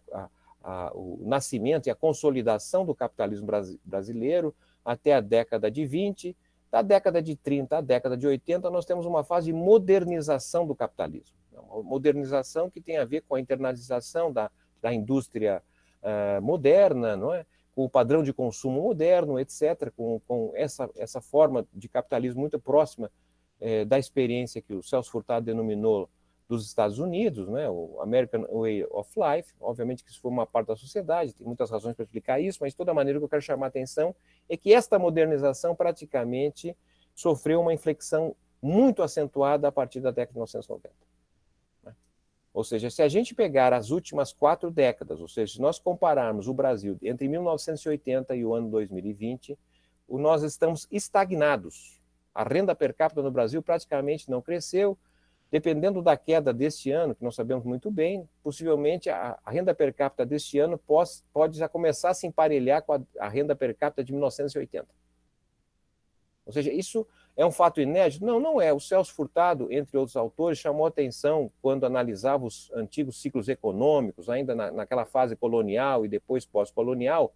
o nascimento e a consolidação do capitalismo brasileiro até a década de 20. Da década de 30 à década de 80, nós temos uma fase de modernização do capitalismo. Uma modernização que tem a ver com a internalização da indústria moderna, não é? Com o padrão de consumo moderno, etc., com essa forma de capitalismo muito próxima da experiência que o Celso Furtado denominou dos Estados Unidos, né, o American Way of Life. Obviamente que isso foi uma parte da sociedade, tem muitas razões para explicar isso, mas de toda maneira o que eu quero chamar a atenção é que esta modernização praticamente sofreu uma inflexão muito acentuada a partir da década de 1990. Né? Ou seja, se a gente pegar as últimas 4 décadas, ou seja, se nós compararmos o Brasil entre 1980 e o ano 2020, nós estamos estagnados. A renda per capita no Brasil praticamente não cresceu. Dependendo da queda deste ano, que nós sabemos muito bem, possivelmente a renda per capita deste ano pode já começar a se emparelhar com a renda per capita de 1980. Ou seja, isso é um fato inédito? Não, não é. O Celso Furtado, entre outros autores, chamou atenção quando analisava os antigos ciclos econômicos, ainda naquela fase colonial e depois pós-colonial,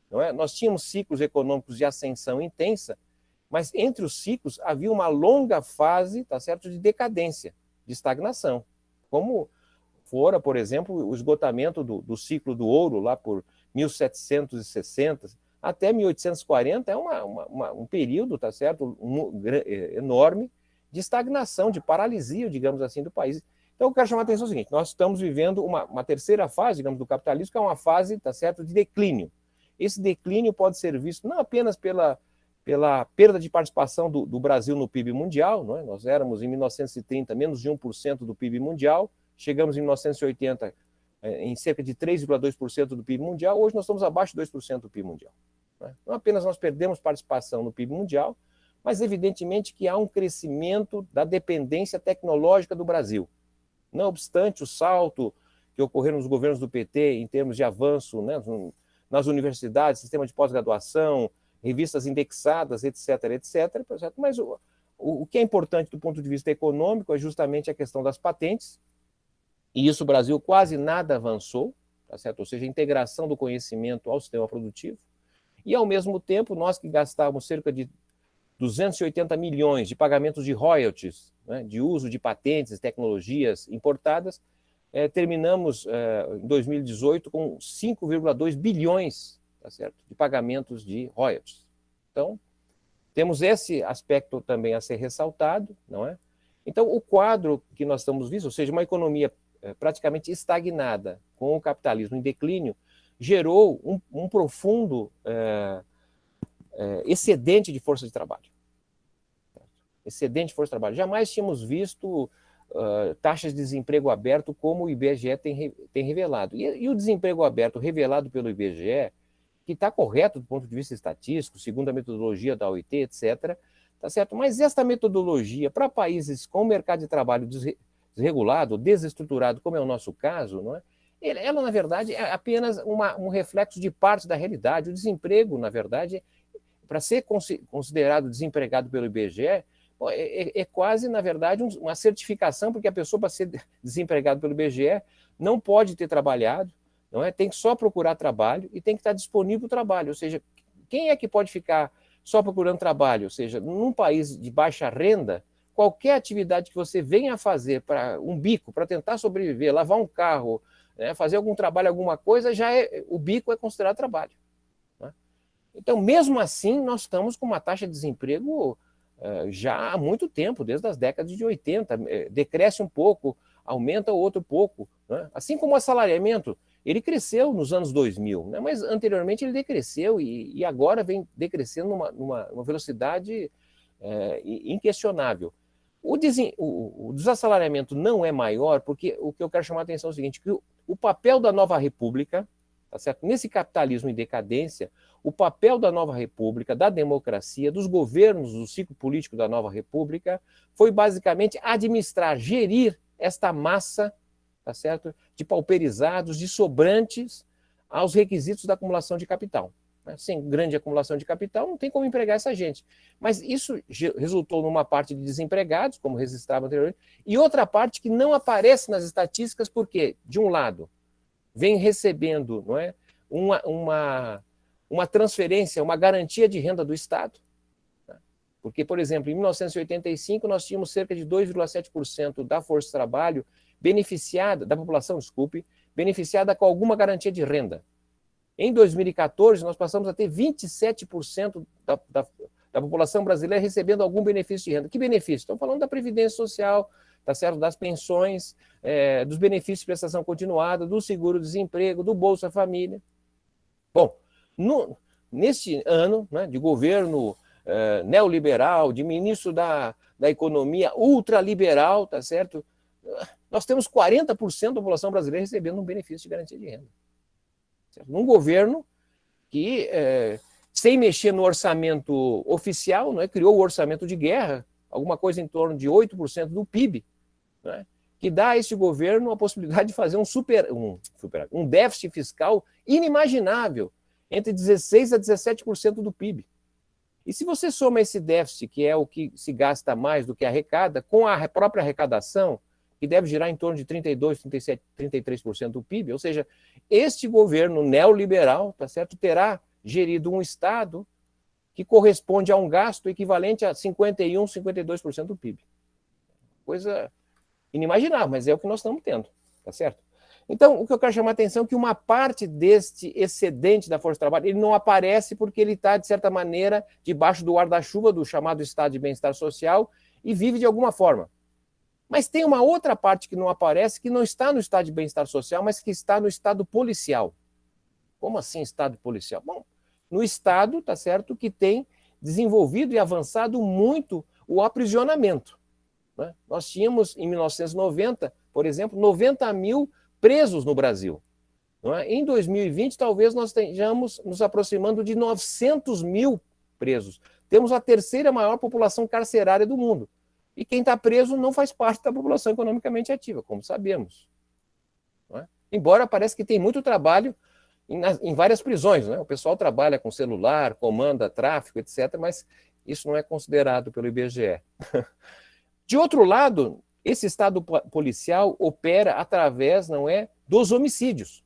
não é? Nós tínhamos ciclos econômicos de ascensão intensa, mas entre os ciclos havia uma longa fase, tá certo, de decadência, de estagnação, como fora, por exemplo, o esgotamento do ciclo do ouro, lá por 1760 até 1840, é um período, tá certo, enorme de estagnação, de paralisia, digamos assim, do país. Então, eu quero chamar a atenção o seguinte, nós estamos vivendo uma terceira fase, digamos, do capitalismo, que é uma fase, tá certo, de declínio. Esse declínio pode ser visto não apenas pela perda de participação do Brasil no PIB mundial, não é? Nós éramos, em 1930, menos de 1% do PIB mundial, chegamos em 1980 em cerca de 3,2% do PIB mundial, hoje nós estamos abaixo de 2% do PIB mundial. Não é? Não apenas nós perdemos participação no PIB mundial, mas evidentemente que há um crescimento da dependência tecnológica do Brasil. Não obstante o salto que ocorreu nos governos do PT em termos de avanço, né, nas universidades, sistema de pós-graduação, revistas indexadas, etc., etc., mas o que é importante do ponto de vista econômico é justamente a questão das patentes, e isso o Brasil quase nada avançou, tá certo? Ou seja, a integração do conhecimento ao sistema produtivo, e ao mesmo tempo nós que gastávamos cerca de 280 milhões de pagamentos de royalties, né, de uso de patentes e tecnologias importadas, terminamos em 2018 com 5,2 bilhões, tá certo, de pagamentos de royalties. Então, temos esse aspecto também a ser ressaltado, não é? Então, o quadro que nós estamos vendo, ou seja, uma economia praticamente estagnada, com o capitalismo em declínio, gerou um profundo excedente de força de trabalho. Excedente de força de trabalho. Jamais tínhamos visto taxas de desemprego aberto como o IBGE tem revelado. E o desemprego aberto revelado pelo IBGE, que está correto do ponto de vista estatístico, segundo a metodologia da OIT, etc., tá certo? Mas esta metodologia, para países com mercado de trabalho desregulado, desestruturado, como é o nosso caso, não é? Ela, na verdade, é apenas um reflexo de parte da realidade. O desemprego, na verdade, para ser considerado desempregado pelo IBGE, é quase, na verdade, uma certificação, porque a pessoa, para ser desempregado pelo IBGE, não pode ter trabalhado, não é? Tem que só procurar trabalho e tem que estar disponível o trabalho. Ou seja, quem é que pode ficar só procurando trabalho? Ou seja, num país de baixa renda, qualquer atividade que você venha a fazer para um bico, para tentar sobreviver, lavar um carro, né, fazer algum trabalho, alguma coisa, o bico é considerado trabalho. Né? Então, mesmo assim, nós estamos com uma taxa de desemprego já há muito tempo, desde as décadas de 80. Decresce um pouco aumenta, o outro pouco. Né? Assim como o assalariamento, ele cresceu nos anos 2000, né? Mas anteriormente ele decresceu e agora vem decrescendo numa velocidade inquestionável. O desassalariamento não é maior porque o que eu quero chamar a atenção é o seguinte, que o papel da nova república, tá certo? Nesse capitalismo em decadência, o papel da nova república, da democracia, dos governos do ciclo político da nova república, foi basicamente administrar, gerir esta massa, tá certo? De pauperizados, de sobrantes aos requisitos da acumulação de capital. Sem grande acumulação de capital, não tem como empregar essa gente. Mas isso resultou numa parte de desempregados, como registrava anteriormente, e outra parte que não aparece nas estatísticas, porque, de um lado, vem recebendo, não é, uma transferência, uma garantia de renda do Estado. Porque, por exemplo, em 1985, nós tínhamos cerca de 2,7% da força de trabalho beneficiada, da população, desculpe, beneficiada com alguma garantia de renda. Em 2014, nós passamos a ter 27% da população brasileira recebendo algum benefício de renda. Que benefício? Estamos falando da Previdência Social, tá certo? Das pensões, dos benefícios de prestação continuada, do seguro-desemprego, do Bolsa Família. Bom, neste ano, né, de governo neoliberal, de ministro da Economia ultraliberal, tá certo? Nós temos 40% da população brasileira recebendo um benefício de garantia de renda. Num governo que, sem mexer no orçamento oficial, né, criou o orçamento de guerra, alguma coisa em torno de 8% do PIB, né, que dá a esse governo a possibilidade de fazer um déficit fiscal inimaginável, entre 16% a 17% do PIB. E se você soma esse déficit, que é o que se gasta mais do que arrecada, com a própria arrecadação, que deve girar em torno de 32%, 37%, 33% do PIB, ou seja, este governo neoliberal, tá certo, terá gerido um Estado que corresponde a um gasto equivalente a 51%, 52% do PIB. Coisa inimaginável, mas é o que nós estamos tendo, tá certo? Então, o que eu quero chamar a atenção é que uma parte deste excedente da força de trabalho, ele não aparece porque ele está, de certa maneira, debaixo do guarda-chuva do chamado Estado de Bem-Estar Social e vive de alguma forma. Mas tem uma outra parte que não aparece, que não está no estado de bem-estar social, mas que está no estado policial. Como assim estado policial? Bom, no estado, tá certo, que tem desenvolvido e avançado muito o aprisionamento. Né? Nós tínhamos, em 1990, por exemplo, 90 mil presos no Brasil. Não é? Em 2020, talvez nós estejamos nos aproximando de 900 mil presos. Temos a terceira maior população carcerária do mundo. E quem está preso não faz parte da população economicamente ativa, como sabemos. Não é? Embora parece que tem muito trabalho em várias prisões. Né? O pessoal trabalha com celular, comanda tráfico, etc., mas isso não é considerado pelo IBGE. De outro lado, esse estado policial opera através, não é, dos homicídios.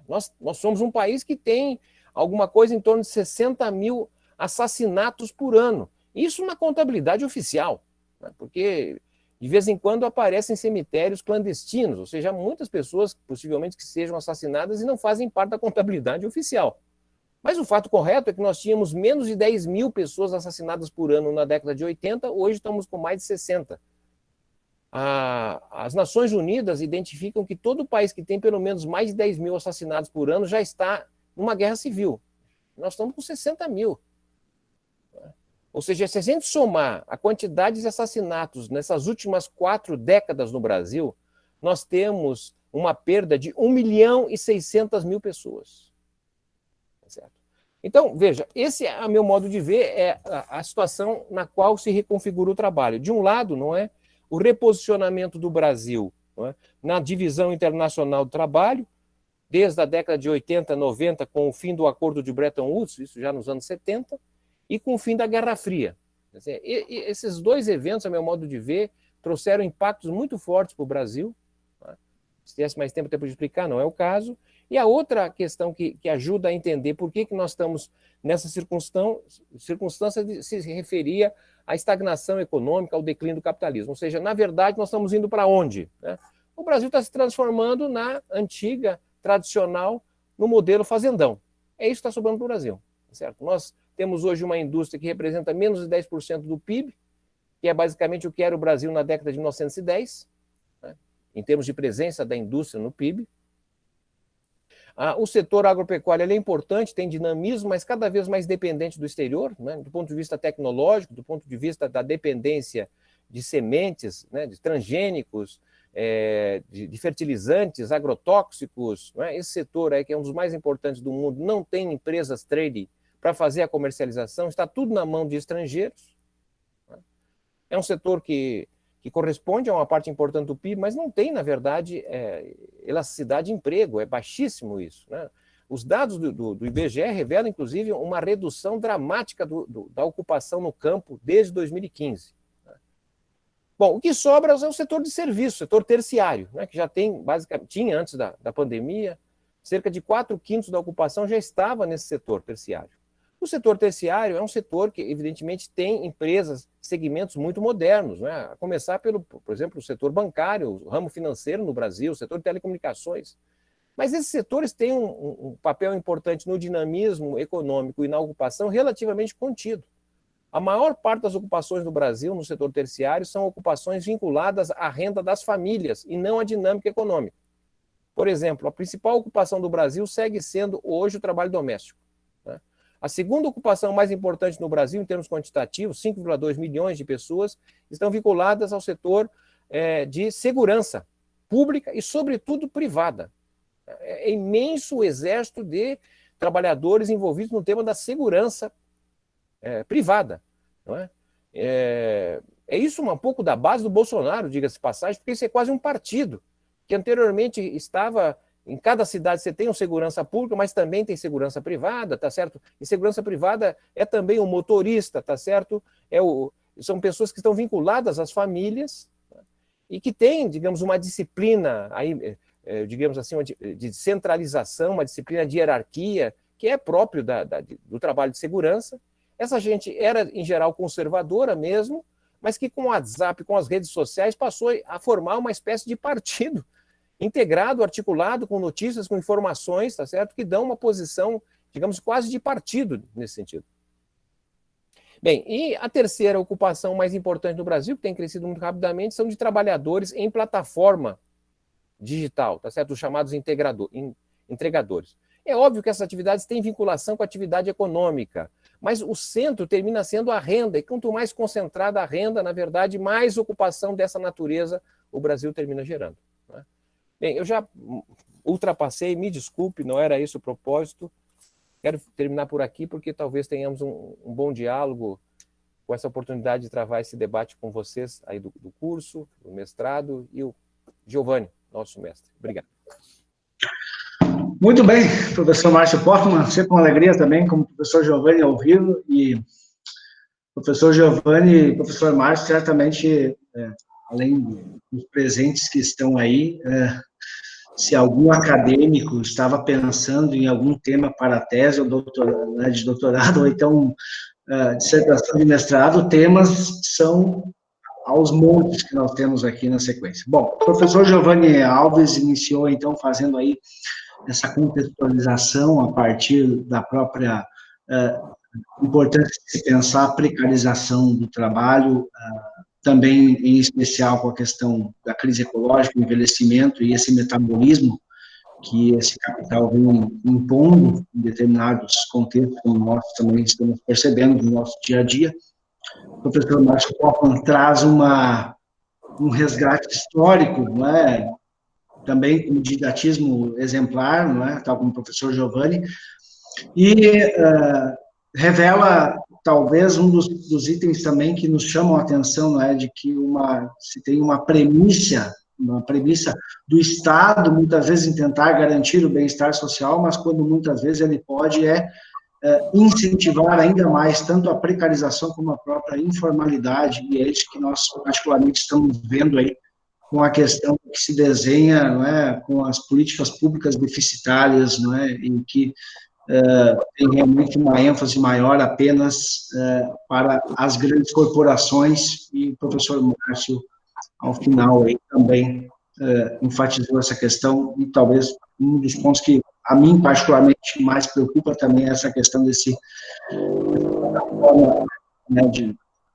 Nós somos um país que tem alguma coisa em torno de 60 mil assassinatos por ano. Isso na contabilidade oficial, né? Porque de vez em quando aparecem cemitérios clandestinos, ou seja, muitas pessoas possivelmente que sejam assassinadas e não fazem parte da contabilidade oficial. Mas o fato correto é que nós tínhamos menos de 10 mil pessoas assassinadas por ano na década de 80, hoje estamos com mais de 60. As Nações Unidas identificam que todo país que tem pelo menos mais de 10 mil assassinados por ano já está numa guerra civil. Nós estamos com 60 mil. Ou seja, se a gente somar a quantidade de assassinatos nessas últimas 4 décadas no Brasil, nós temos uma perda de 1.600.000 pessoas. Certo? Então, veja, esse, a meu modo de ver, é a situação na qual se reconfigura o trabalho. De um lado, não é, o reposicionamento do Brasil, não é, na divisão internacional do trabalho, desde a década de 80, 90, com o fim do acordo de Bretton Woods, isso já nos anos 70, e com o fim da Guerra Fria. Quer dizer, esses dois eventos, a meu modo de ver, trouxeram impactos muito fortes para o Brasil. Tá? Se tivesse mais tempo, até podia explicar, não é o caso. E a outra questão que ajuda a entender por que nós estamos nessa circunstância de se referia à estagnação econômica, ao declínio do capitalismo. Ou seja, na verdade, nós estamos indo para onde? Né? O Brasil está se transformando na antiga, tradicional, no modelo fazendão. É isso que está sobrando para o Brasil. Certo? Nós temos hoje uma indústria que representa menos de 10% do PIB, que é basicamente o que era o Brasil na década de 1910. em termos de presença da indústria no PIB. O setor agropecuário ele é importante, tem dinamismo, mas cada vez mais dependente do exterior, né, do ponto de vista tecnológico, do ponto de vista da dependência de sementes, né, de transgênicos, de fertilizantes, agrotóxicos. Né, esse setor aí, que é um dos mais importantes do mundo, não tem empresas trading para fazer a comercialização, está tudo na mão de estrangeiros. Né. É um setor que corresponde a uma parte importante do PIB, mas não tem, na verdade, elasticidade de emprego, é baixíssimo isso. Né? Os dados do IBGE revelam, inclusive, uma redução dramática da ocupação no campo desde 2015. Né? Bom, o que sobra é o setor de serviço, o setor terciário, né, que já tem, basicamente, tinha antes da pandemia, cerca de 4/5 da ocupação já estava nesse setor terciário. O setor terciário é um setor que, evidentemente, tem empresas, segmentos muito modernos, né? A começar por exemplo, o setor bancário, o ramo financeiro no Brasil, o setor de telecomunicações. Mas esses setores têm um papel importante no dinamismo econômico e na ocupação relativamente contido. A maior parte das ocupações no Brasil, no setor terciário, são ocupações vinculadas à renda das famílias e não à dinâmica econômica. Por exemplo, a principal ocupação do Brasil segue sendo hoje o trabalho doméstico. A segunda ocupação mais importante no Brasil, em termos quantitativos, 5,2 milhões de pessoas, estão vinculadas ao setor de segurança pública e, sobretudo, privada. É imenso o exército de trabalhadores envolvidos no tema da segurança privada. Não é? É isso um pouco da base do Bolsonaro, diga-se de passagem, porque isso é quase um partido, que anteriormente estava... Em cada cidade você tem uma segurança pública, mas também tem segurança privada, tá certo? E segurança privada é também o motorista, tá certo? São pessoas que estão vinculadas às famílias, né? E que têm, digamos, uma disciplina, aí, digamos assim, de centralização, uma disciplina de hierarquia, que é próprio do trabalho de segurança. Essa gente era, em geral, conservadora mesmo, mas que com o WhatsApp, com as redes sociais, passou a formar uma espécie de partido, integrado, articulado, com notícias, com informações, tá certo? Que dão uma posição, digamos, quase de partido nesse sentido. Bem, e a terceira ocupação mais importante no Brasil, que tem crescido muito rapidamente, são de trabalhadores em plataforma digital, tá certo? Os chamados entregadores. É óbvio que essas atividades têm vinculação com a atividade econômica, mas o centro termina sendo a renda, e quanto mais concentrada a renda, na verdade, mais ocupação dessa natureza o Brasil termina gerando. Bem, eu já ultrapassei, me desculpe, não era esse o propósito. Quero terminar por aqui, porque talvez tenhamos um bom diálogo com essa oportunidade de travar esse debate com vocês aí do curso, do mestrado, e o Giovanni, nosso mestre. Obrigado. Muito bem, professor Márcio Portman, sempre uma alegria também, como professor Giovanni ao vivo, e professor Giovanni e professor Márcio, certamente, além dos presentes que estão aí, se algum acadêmico estava pensando em algum tema para tese ou de doutorado, ou então dissertação de mestrado, temas são aos montes que nós temos aqui na sequência. Bom, o professor Giovanni Alves iniciou, então, fazendo aí essa contextualização a partir da própria importância de se pensar a precarização do trabalho, também, em especial, com a questão da crise ecológica, o envelhecimento e esse metabolismo que esse capital vem impondo em determinados contextos, como nós também estamos percebendo no nosso dia a dia. O professor Márcio Portman traz um resgate histórico, não é? Também com didatismo exemplar, não é? Tal como o professor Giovanni, e revela talvez um dos itens também que nos chamam a atenção, não é, de que se tem uma premissa do Estado, muitas vezes, em tentar garantir o bem-estar social, mas quando muitas vezes ele pode incentivar ainda mais tanto a precarização como a própria informalidade, e é isso que nós particularmente estamos vendo aí com a questão que se desenha, não é, com as políticas públicas deficitárias, não é, em que tem realmente uma ênfase maior apenas para as grandes corporações, e o professor Márcio, ao final, aí, também enfatizou essa questão, e talvez um dos pontos que a mim particularmente mais preocupa também é essa questão desse, né,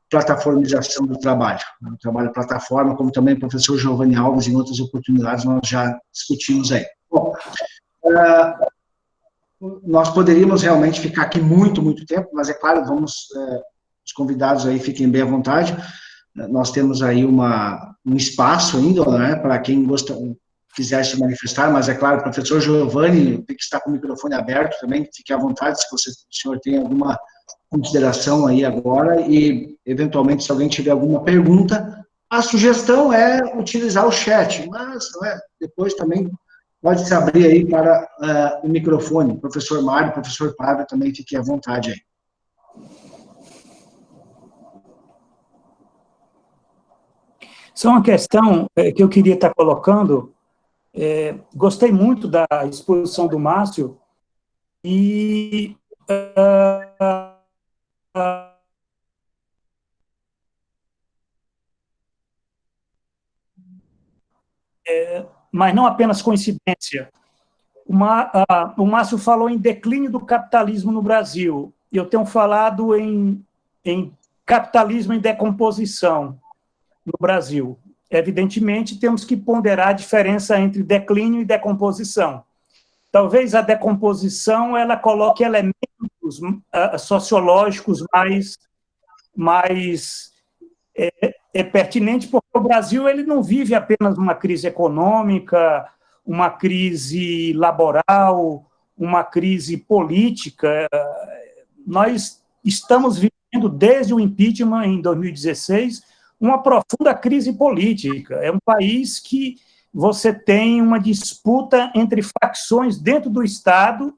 plataformização do trabalho. O trabalho plataforma, como também o professor Giovanni Alves, em outras oportunidades, nós já discutimos aí. Bom, nós poderíamos realmente ficar aqui muito, muito tempo, mas é claro, os convidados aí fiquem bem à vontade. Nós temos aí um espaço ainda, né, para quem quiser se manifestar, mas é claro, o professor Giovanni tem que estar com o microfone aberto também, fique à vontade, se o senhor tem alguma consideração aí agora, e eventualmente, se alguém tiver alguma pergunta, a sugestão é utilizar o chat, mas depois também pode se abrir aí para o microfone. Professor Mário, professor Pablo, também fiquem à vontade aí. Só uma questão que eu queria estar colocando. Gostei muito da exposição do Márcio e mas não apenas coincidência. O Márcio falou em declínio do capitalismo no Brasil. Eu tenho falado em capitalismo em decomposição no Brasil. Evidentemente, temos que ponderar a diferença entre declínio e decomposição. Talvez a decomposição ela coloque elementos sociológicos mais pertinentes, porque o Brasil ele não vive apenas uma crise econômica, uma crise laboral, uma crise política. Nós estamos vivendo, desde o impeachment em 2016, uma profunda crise política. É um país que você tem uma disputa entre facções dentro do Estado,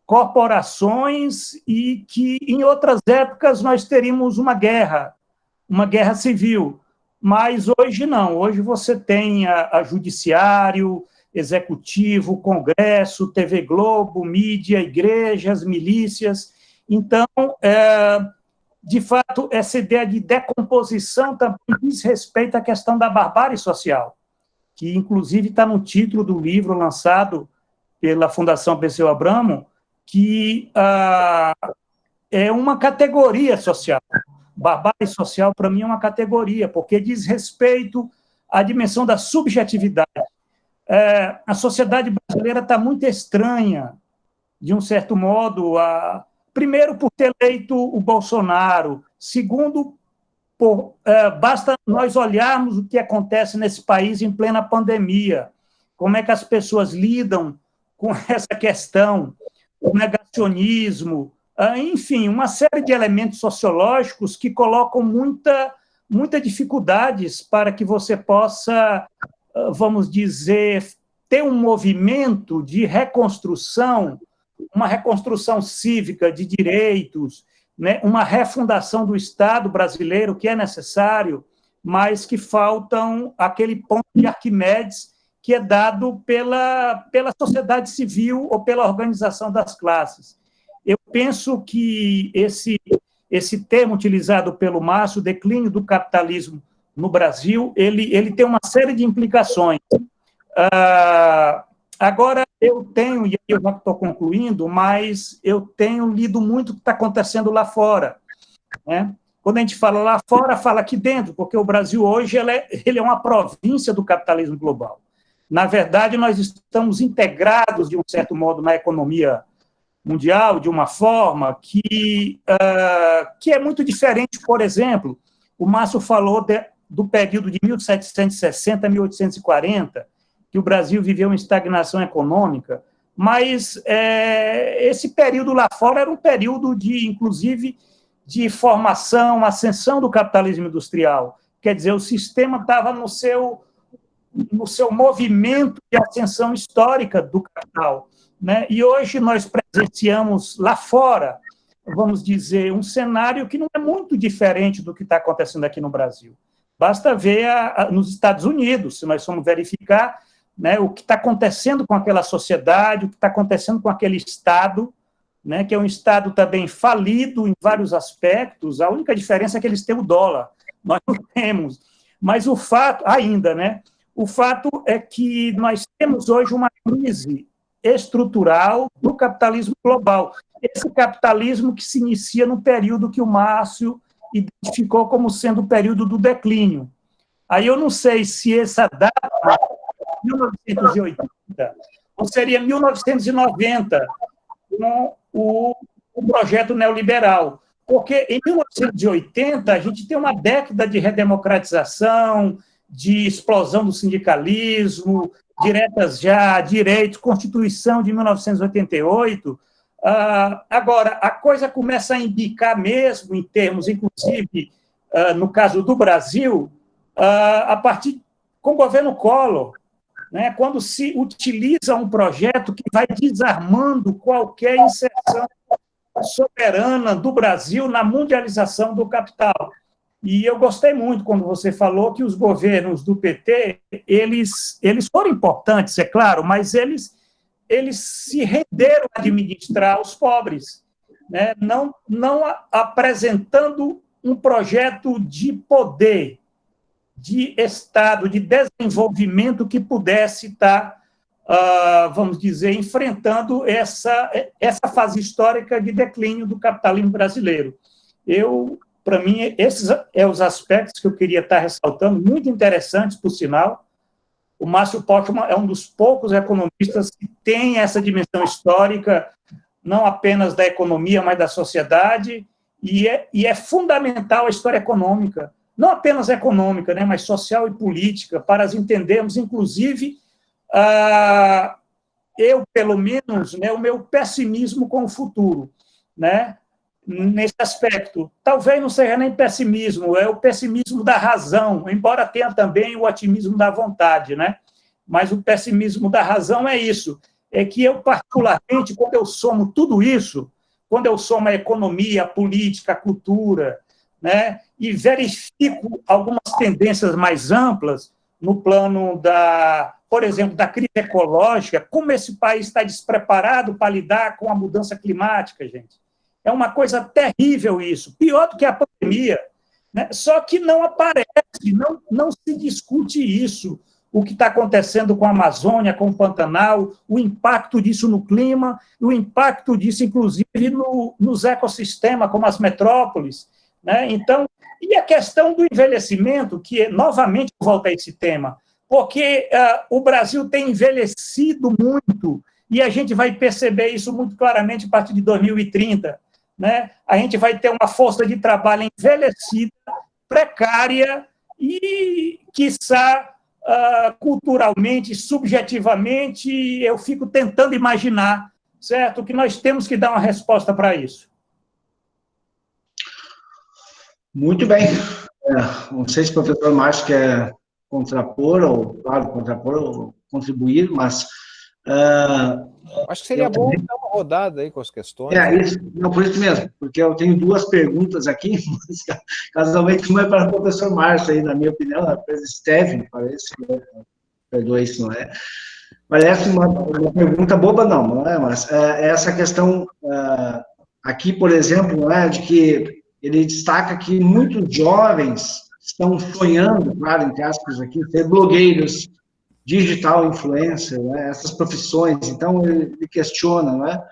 corporações, e que, em outras épocas, nós teríamos uma guerra civil. Mas hoje não. Hoje você tem a judiciário, executivo, Congresso, TV Globo, mídia, igrejas, milícias. Então, de fato, essa ideia de decomposição também diz respeito à questão da barbárie social, que, inclusive, está no título do livro lançado pela Fundação Perseu Abramo, que é uma categoria social. Barbárie social, para mim, é uma categoria, porque diz respeito à dimensão da subjetividade. A sociedade brasileira está muito estranha, de um certo modo, primeiro, por ter eleito o Bolsonaro, segundo, basta nós olharmos o que acontece nesse país em plena pandemia, como é que as pessoas lidam com essa questão, o negacionismo, enfim, uma série de elementos sociológicos que colocam muita dificuldades para que você possa, vamos dizer, ter um movimento de reconstrução, uma reconstrução cívica de direitos, né, uma refundação do Estado brasileiro, que é necessário, mas que faltam aquele ponto de Arquimedes que é dado pela sociedade civil ou pela organização das classes. Eu penso que esse termo utilizado pelo Márcio, declínio do capitalismo no Brasil, ele tem uma série de implicações. Agora, eu tenho, e eu já estou concluindo, mas eu tenho lido muito o que está acontecendo lá fora, né? Quando a gente fala lá fora, fala aqui dentro, porque o Brasil hoje ele é uma província do capitalismo global. Na verdade, nós estamos integrados, de um certo modo, na economia mundial, de uma forma que é muito diferente. Por exemplo, o Márcio falou do período de 1760 a 1840, que o Brasil viveu uma estagnação econômica, mas esse período lá fora era um período, inclusive, de formação, ascensão do capitalismo industrial. Quer dizer, o sistema estava no seu movimento de ascensão histórica do capital, né? E hoje nós presenciamos lá fora, vamos dizer, um cenário que não é muito diferente do que está acontecendo aqui no Brasil. Basta ver nos Estados Unidos, se nós formos verificar, né, o que está acontecendo com aquela sociedade, o que está acontecendo com aquele Estado, né, que é um Estado também falido em vários aspectos. A única diferença é que eles têm o dólar, nós não temos. Mas o fato, ainda, né, o fato é que nós temos hoje uma crise estrutural do capitalismo global. Esse capitalismo que se inicia no período que o Márcio identificou como sendo o período do declínio. Aí eu não sei se essa data, 1980, ou seria 1990, com o projeto neoliberal. Porque em 1980 a gente tem uma década de redemocratização, de explosão do sindicalismo, diretas já, direitos, Constituição de 1988. Agora, a coisa começa a embicar mesmo, em termos, inclusive, no caso do Brasil, a partir com o governo Collor, né, quando se utiliza um projeto que vai desarmando qualquer inserção soberana do Brasil na mundialização do capital. E eu gostei muito quando você falou que os governos do PT, eles foram importantes, é claro, mas eles se renderam a administrar os pobres, né? Não apresentando um projeto de poder, de Estado, de desenvolvimento que pudesse estar, vamos dizer, enfrentando essa fase histórica de declínio do capitalismo brasileiro. Para mim, esses são os aspectos que eu queria estar ressaltando, muito interessantes, por sinal. O Márcio Postman é um dos poucos economistas que tem essa dimensão histórica, não apenas da economia, mas da sociedade, e é fundamental a história econômica, não apenas econômica, né, mas social e política, para as entendermos, inclusive, eu, pelo menos, né, o meu pessimismo com o futuro, né, nesse aspecto. Talvez não seja nem pessimismo, é o pessimismo da razão, embora tenha também o otimismo da vontade, né? Mas o pessimismo da razão é isso, é que eu, particularmente, quando eu somo tudo isso, quando eu somo a economia, a política, a cultura, né, e verifico algumas tendências mais amplas no plano por exemplo, da crise ecológica, como esse país está despreparado para lidar com a mudança climática, gente. É uma coisa terrível isso, pior do que a pandemia, né? Só que não aparece, não se discute isso, o que está acontecendo com a Amazônia, com o Pantanal, o impacto disso no clima, o impacto disso, inclusive, nos ecossistemas, como as metrópoles, né? Então, e a questão do envelhecimento, que, novamente, volta a esse tema, porque o Brasil tem envelhecido muito, e a gente vai perceber isso muito claramente a partir de 2030, né? A gente vai ter uma força de trabalho envelhecida, precária e, quiçá, culturalmente, subjetivamente, eu fico tentando imaginar, certo? Que nós temos que dar uma resposta para isso. Muito bem. Não sei se o professor Márcio quer contrapor, ou contribuir, mas... acho que seria bom dar uma rodada aí com as questões. Isso, não, por isso mesmo, porque eu tenho duas perguntas aqui, mas casualmente uma é para o professor Márcio, aí, na minha opinião, a professora Steven, parece, perdoe se não é. Parece uma pergunta boba, não é, mas essa questão aqui, por exemplo, não é, de que ele destaca que muitos jovens estão sonhando, claro, entre aspas aqui, ser blogueiros, digital influencer, né, essas profissões. Então, ele questiona, não é?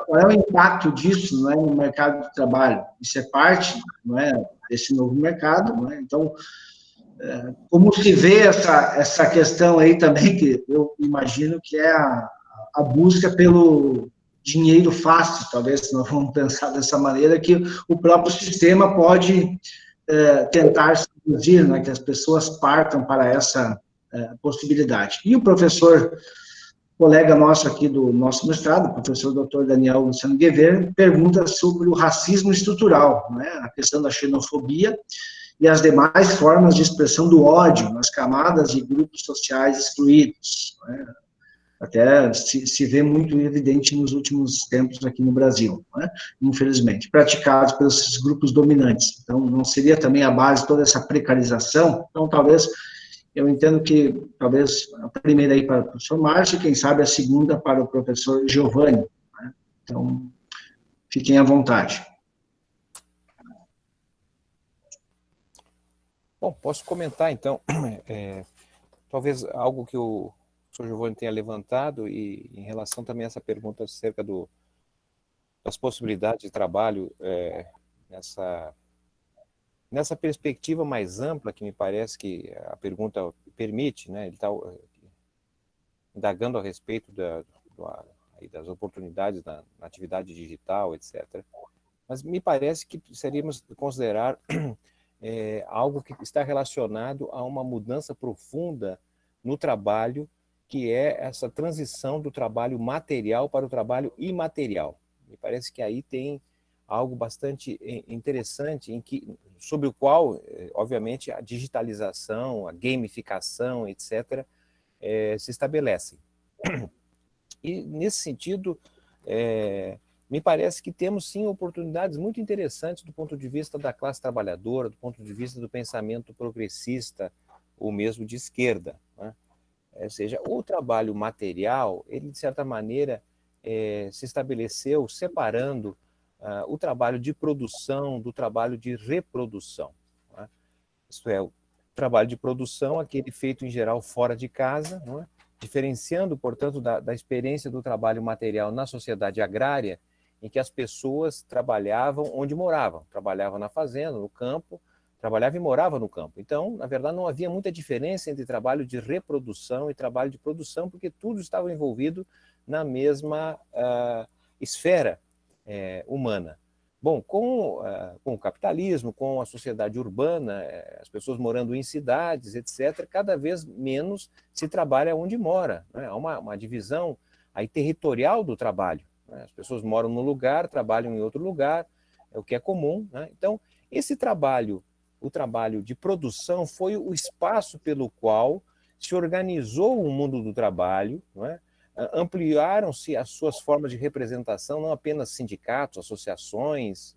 Qual é o impacto disso, não é, no mercado de trabalho? Isso é parte, não é, desse novo mercado, não é? Então, como se vê essa questão aí também, que eu imagino que é a busca pelo dinheiro fácil, talvez, se nós vamos pensar dessa maneira, que o próprio sistema pode tentar seduzir, né, que as pessoas partam para essa possibilidade. E o professor, colega nosso aqui do nosso mestrado, o professor Dr. Daniel Luciano Guevara, pergunta sobre o racismo estrutural, né, a questão da xenofobia e as demais formas de expressão do ódio nas camadas e grupos sociais excluídos, né? Até se vê muito evidente nos últimos tempos aqui no Brasil, né? Infelizmente, praticados pelos grupos dominantes. Então, não seria também a base toda essa precarização? Então, talvez, eu entendo que, talvez, a primeira aí para o professor Márcio, e quem sabe a segunda para o professor Giovanni, né? Então, fiquem à vontade. Bom, posso comentar, então, talvez algo que o professor Giovanni tenha levantado, e em relação também a essa pergunta acerca das possibilidades de trabalho nessa perspectiva mais ampla que me parece que a pergunta permite, né? Ele está indagando a respeito das oportunidades na atividade digital, etc. Mas me parece que seríamos considerar algo que está relacionado a uma mudança profunda no trabalho, que é essa transição do trabalho material para o trabalho imaterial. Me parece que aí tem algo bastante interessante sobre o qual, obviamente, a digitalização, a gamificação, etc., se estabelecem. E, nesse sentido, me parece que temos, sim, oportunidades muito interessantes do ponto de vista da classe trabalhadora, do ponto de vista do pensamento progressista, ou mesmo de esquerda, né? Ou seja, o trabalho material, ele, de certa maneira, se estabeleceu separando o trabalho de produção do trabalho de reprodução, né? Isto é, o trabalho de produção, aquele feito, em geral, fora de casa, não é? Diferenciando, portanto, da experiência do trabalho material na sociedade agrária, em que as pessoas trabalhavam onde moravam, trabalhavam na fazenda, no campo, trabalhava e morava no campo. Então, na verdade, não havia muita diferença entre trabalho de reprodução e trabalho de produção, porque tudo estava envolvido na mesma esfera humana. Bom, com o capitalismo, com a sociedade urbana, as pessoas morando em cidades, etc., cada vez menos se trabalha onde mora, né? Há uma divisão aí territorial do trabalho, né? As pessoas moram num lugar, trabalham em outro lugar, é o que é comum, né? Então, esse trabalho, o trabalho de produção, foi o espaço pelo qual se organizou o mundo do trabalho, não é? Ampliaram-se as suas formas de representação, não apenas sindicatos, associações,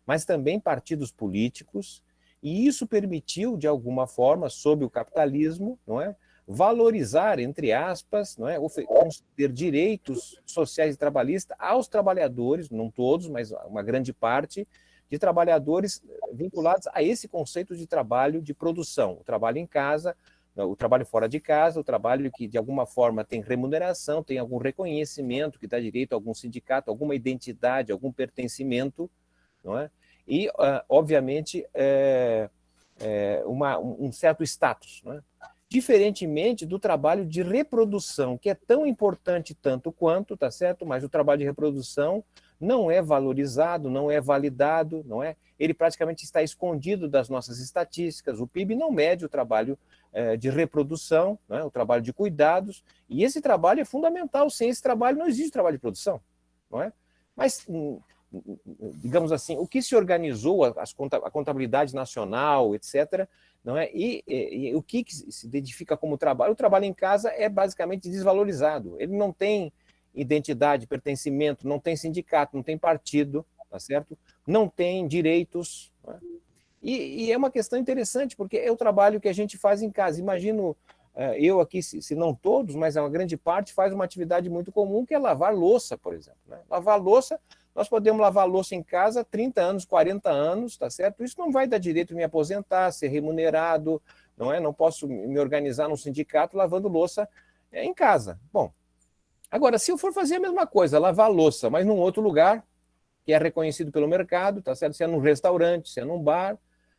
mas também partidos políticos, e isso permitiu, de alguma forma, sob o capitalismo, não é, valorizar, entre aspas, não é, conceder direitos sociais e trabalhistas aos trabalhadores, não todos, mas uma grande parte, de trabalhadores vinculados a esse conceito de trabalho de produção, o trabalho em casa, o trabalho fora de casa, o trabalho que, de alguma forma, tem remuneração, tem algum reconhecimento, que dá direito a algum sindicato, alguma identidade, algum pertencimento, não é? E, obviamente, um certo status, não é? Diferentemente do trabalho de reprodução, que é tão importante tanto quanto, tá certo? Mas o trabalho de reprodução não é valorizado, não é validado, não é? Ele praticamente está escondido das nossas estatísticas. O PIB não mede o trabalho de reprodução, não é? O trabalho de cuidados, e esse trabalho é fundamental. Sem esse trabalho não existe trabalho de produção, não é? Mas, digamos assim, o que se organizou, a contabilidade nacional, etc., não é? E o que se identifica como trabalho? O trabalho em casa é basicamente desvalorizado. Ele não tem identidade, pertencimento, não tem sindicato, não tem partido, tá certo? Não tem direitos, não é? E é uma questão interessante, porque é o trabalho que a gente faz em casa. Imagino, eu aqui, se não todos, mas uma grande parte, faz uma atividade muito comum, que é lavar louça, por exemplo, né? Lavar louça, nós podemos lavar louça em casa 30 anos, 40 anos, tá certo? Isso não vai dar direito de me aposentar, ser remunerado, não é? Não posso me organizar num sindicato lavando louça em casa. Bom, agora, se eu for fazer a mesma coisa, lavar louça, mas num outro lugar, que é reconhecido pelo mercado, tá certo? Se é num restaurante, se é num bar,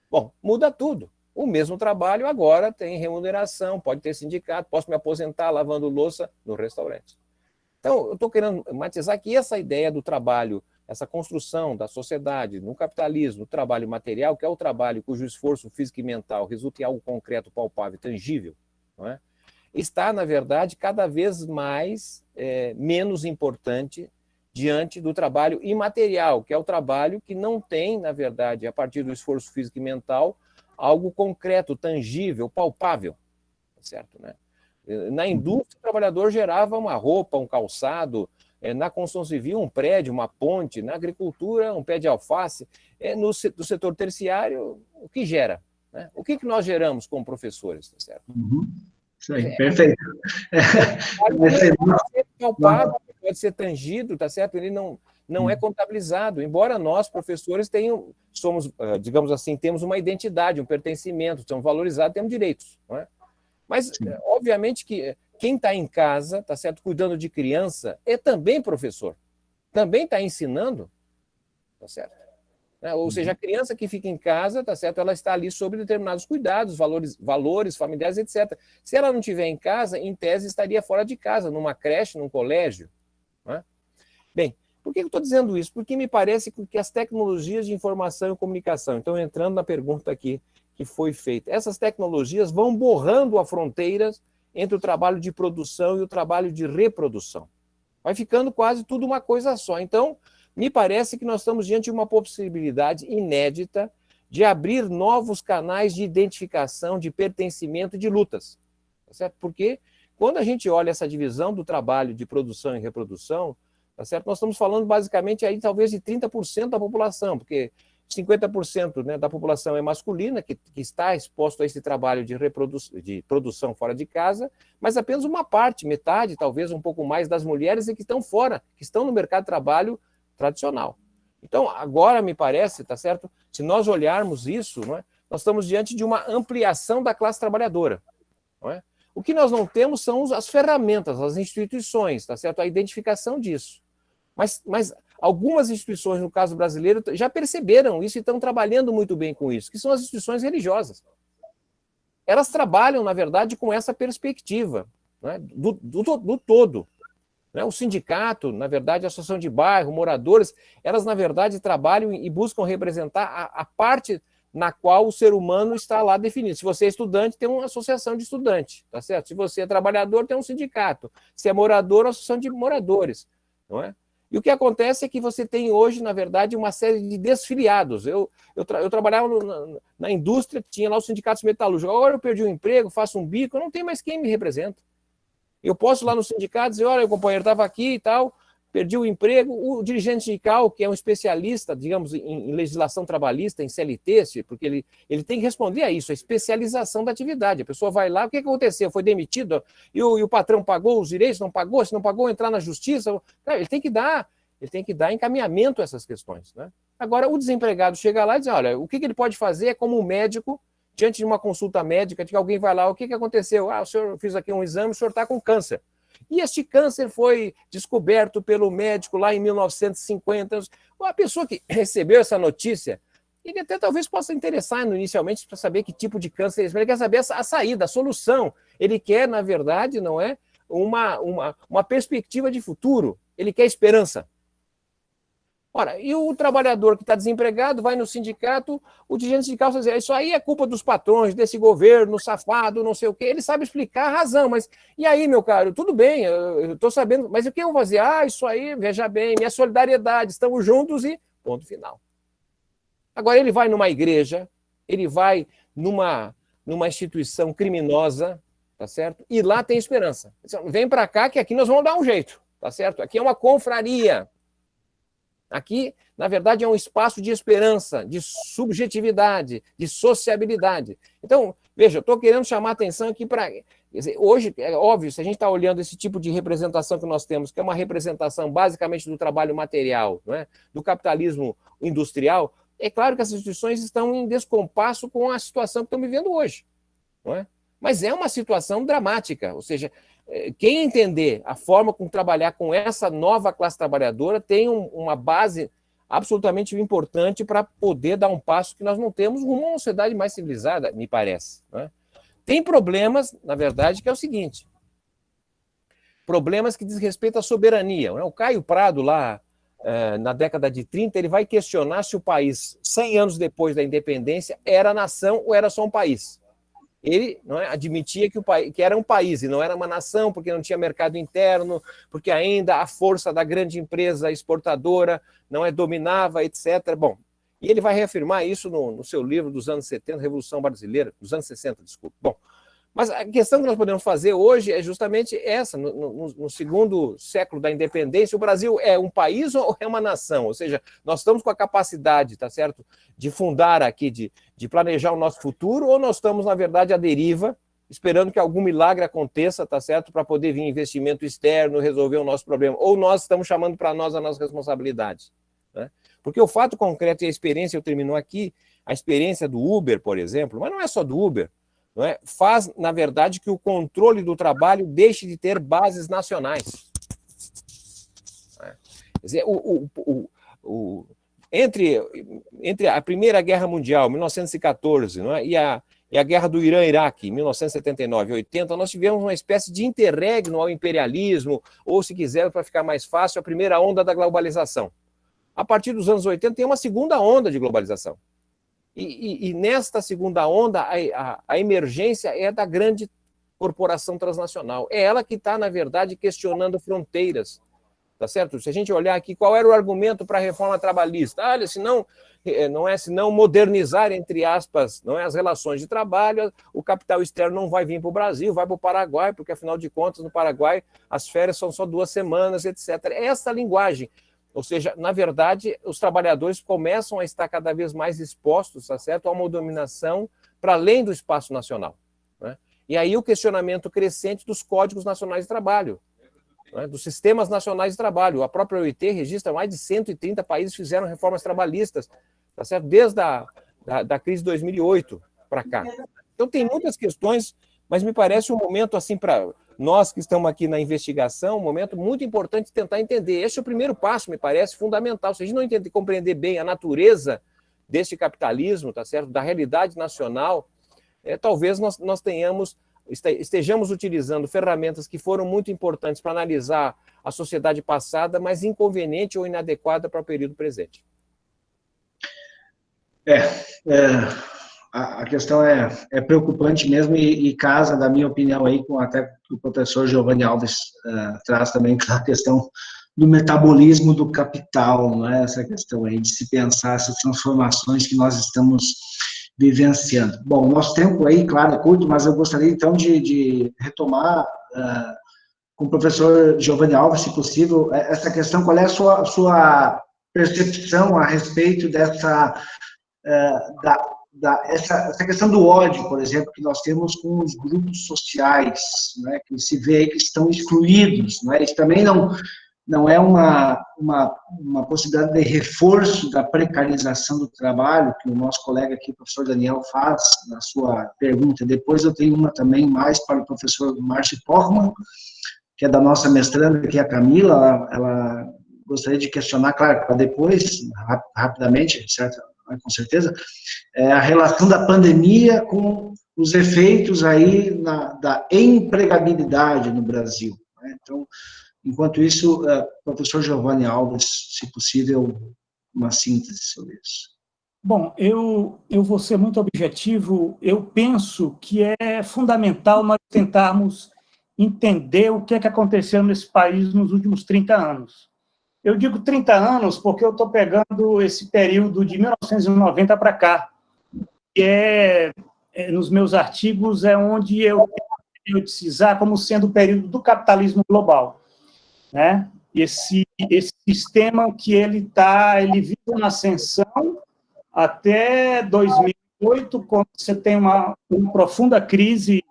bom, muda tudo. O mesmo trabalho agora tem remuneração, pode ter sindicato, posso me aposentar lavando louça no restaurante. Então, eu estou querendo matizar que essa ideia do trabalho, essa construção da sociedade no capitalismo, no trabalho material, que é o trabalho cujo esforço físico e mental resulta em algo concreto, palpável, tangível, não é? Está, na verdade, cada vez mais menos importante diante do trabalho imaterial, que é o trabalho que não tem, na verdade, a partir do esforço físico e mental, algo concreto, tangível, palpável, certo, né? Na indústria, o trabalhador gerava uma roupa, um calçado, na construção civil, um prédio, uma ponte, na agricultura, um pé de alface, no setor terciário, o que gera, né? O que nós geramos como professores, tá certo? Uhum. Isso aí, perfeito. Pode ser palpável, pode ser tangido, tá certo? Ele não é contabilizado, embora nós, professores, somos, digamos assim, temos uma identidade, um pertencimento, somos valorizados, temos direitos, não é? Mas, obviamente, que quem está em casa, tá certo, cuidando de criança, é também professor, também está ensinando, tá certo? né? Ou seja, a criança que fica em casa, tá certo? Ela está ali sob determinados cuidados, valores familiares, etc. Se ela não estiver em casa, em tese estaria fora de casa, numa creche, num colégio, né? Bem, por que eu estou dizendo isso? Porque me parece que as tecnologias de informação e comunicação, então entrando na pergunta aqui que foi feita, essas tecnologias vão borrando as fronteiras entre o trabalho de produção e o trabalho de reprodução. Vai ficando quase tudo uma coisa só. Então, me parece que nós estamos diante de uma possibilidade inédita de abrir novos canais de identificação, de pertencimento e de lutas. Tá certo? Porque quando a gente olha essa divisão do trabalho de produção e reprodução, tá certo? Nós estamos falando basicamente aí talvez de 30% da população, porque 50%, né, da população é masculina, que está exposto a esse trabalho de produção fora de casa, mas apenas uma parte, metade, talvez um pouco mais das mulheres é que estão fora, que estão no mercado de trabalho tradicional. Então, agora me parece, tá certo? Se nós olharmos isso, não é, nós estamos diante de uma ampliação da classe trabalhadora, não é? O que nós não temos são as ferramentas, as instituições, tá certo? A identificação disso. Mas algumas instituições, no caso brasileiro, já perceberam isso e estão trabalhando muito bem com isso, que são as instituições religiosas. Elas trabalham, na verdade, com essa perspectiva, né, do todo. Né? O sindicato, na verdade, a associação de bairro, moradores, elas, na verdade, trabalham e buscam representar a parte na qual o ser humano está lá definido. Se você é estudante, tem uma associação de estudante, tá certo? Se você é trabalhador, tem um sindicato. Se é morador, uma associação de moradores, não é? E o que acontece é que você tem hoje, na verdade, uma série de desfiliados. Eu trabalhava na indústria, tinha lá os sindicatos metalúrgicos. Agora eu perdi o emprego, faço um bico, eu não tenho mais quem me representa. Eu posso ir lá no sindicato dizer, olha, o companheiro estava aqui e tal, perdi o emprego. O dirigente sindical, que é um especialista, digamos, em legislação trabalhista, em CLT, porque ele tem que responder a isso, a especialização da atividade. A pessoa vai lá, o que aconteceu? Foi demitido e o patrão pagou os direitos, não pagou, se não pagou, entrar na justiça. Cara, ele tem que dar encaminhamento a essas questões, né? Agora, o desempregado chega lá e diz, olha, o que ele pode fazer é como um médico, diante de uma consulta médica, de que alguém vai lá, o que aconteceu? Ah, o senhor fez aqui um exame, o senhor está com câncer. E este câncer foi descoberto pelo médico lá em 1950. A pessoa que recebeu essa notícia, ele até talvez possa interessar inicialmente para saber que tipo de câncer é esse, mas ele quer saber a saída, a solução. Ele quer, na verdade, não é uma perspectiva de futuro. Ele quer esperança. Ora, e o trabalhador que está desempregado vai no sindicato, o dirigente sindical vai dizer, isso aí é culpa dos patrões, desse governo safado, não sei o quê. Ele sabe explicar a razão, mas e aí, meu caro, tudo bem, eu estou sabendo, mas o que eu vou fazer? Ah, isso aí, veja bem, minha solidariedade, estamos juntos e ponto final. Agora, ele vai numa igreja, ele vai numa instituição criminosa, tá certo? E lá tem esperança. Vem para cá que aqui nós vamos dar um jeito, tá certo? Aqui é uma confraria. Aqui, na verdade, é um espaço de esperança, de subjetividade, de sociabilidade. Então, veja, eu estou querendo chamar a atenção aqui para... Hoje, é óbvio, se a gente está olhando esse tipo de representação que nós temos, que é uma representação basicamente do trabalho material, não é? Do capitalismo industrial, é claro que as instituições estão em descompasso com a situação que estão vivendo hoje, não é? Mas é uma situação dramática, ou seja, quem entender a forma como trabalhar com essa nova classe trabalhadora tem uma base absolutamente importante para poder dar um passo que nós não temos rumo a uma sociedade mais civilizada, me parece, né? Tem problemas, na verdade, que é o seguinte, problemas que diz respeito à soberania, né? O Caio Prado, lá na década de 30, ele vai questionar se o país, 100 anos depois da independência, era nação ou era só um país. Ele, não é, admitia que era um país e não era uma nação, porque não tinha mercado interno, porque ainda a força da grande empresa exportadora não dominava, etc. Bom, e ele vai reafirmar isso no seu livro dos anos 70, Revolução Brasileira, dos anos 60, desculpa. Bom, mas a questão que nós podemos fazer hoje é justamente essa. No segundo século da independência, o Brasil é um país ou é uma nação? Ou seja, nós estamos com a capacidade, tá certo, de fundar aqui, de planejar o nosso futuro, ou nós estamos, na verdade, à deriva, esperando que algum milagre aconteça, tá certo, para poder vir investimento externo, resolver o nosso problema, ou nós estamos chamando para nós a nossa responsabilidade, né? Porque o fato concreto e a experiência, eu termino aqui, a experiência do Uber, por exemplo, mas não é só do Uber, não é? Faz, na verdade, que o controle do trabalho deixe de ter bases nacionais. Quer dizer, entre a Primeira Guerra Mundial, 1914, não é? e a Guerra do Irã-Iraque, 1979 e 80, nós tivemos uma espécie de interregno ao imperialismo, ou, se quiser, para ficar mais fácil, a primeira onda da globalização. A partir dos anos 80 tem uma segunda onda de globalização. E nesta segunda onda, a emergência é da grande corporação transnacional. É ela que está, na verdade, questionando fronteiras. Tá certo? Se a gente olhar aqui, qual era o argumento para a reforma trabalhista? Olha, senão modernizar, entre aspas, não é, as relações de trabalho, o capital externo não vai vir para o Brasil, vai para o Paraguai, porque, afinal de contas, no Paraguai as férias são só 2 semanas, etc. Essa linguagem. Ou seja, na verdade, os trabalhadores começam a estar cada vez mais expostos, tá certo, a uma dominação para além do espaço nacional. Né? E aí o questionamento crescente dos códigos nacionais de trabalho, né, dos sistemas nacionais de trabalho. A própria OIT registra mais de 130 países que fizeram reformas trabalhistas, tá certo? Desde da crise de 2008 para cá. Então tem muitas questões, mas me parece um momento assim para nós que estamos aqui na investigação, um momento muito importante de tentar entender. Esse é o primeiro passo, me parece fundamental. Se a gente não entender, compreender bem a natureza desse capitalismo, tá certo? Da realidade nacional, talvez nós estejamos utilizando ferramentas que foram muito importantes para analisar a sociedade passada, mas inconveniente ou inadequada para o período presente. A questão é preocupante mesmo e casa, da minha opinião, aí, com até o professor Giovanni Alves traz também a questão do metabolismo do capital, não é? Essa questão aí de se pensar essas transformações que nós estamos vivenciando. Bom, nosso tempo aí, claro, é curto, mas eu gostaria, então, de retomar com o professor Giovanni Alves, se possível, essa questão. Qual é a sua percepção a respeito dessa essa questão do ódio, por exemplo, que nós temos com os grupos sociais, né, que se vê que estão excluídos, né? Isso também não é uma possibilidade de reforço da precarização do trabalho, que o nosso colega aqui, o professor Daniel, faz na sua pergunta. Depois eu tenho uma também mais para o professor Márcio Pochmann, que é da nossa mestranda, que é a Camila. Ela gostaria de questionar, claro, para depois, rapidamente, certo? Com certeza, a relação da pandemia com os efeitos aí da empregabilidade no Brasil. Né? Então, enquanto isso, professor Giovanni Alves, se possível, uma síntese sobre isso. Bom, eu vou ser muito objetivo. Eu penso que é fundamental nós tentarmos entender o que é que aconteceu nesse país nos últimos 30 anos. Eu digo 30 anos porque eu estou pegando esse período de 1990 para cá, que nos meus artigos, é onde eu teoretizar como sendo o período do capitalismo global, né? Esse sistema que ele visa uma ascensão até 2008, quando você tem uma profunda crise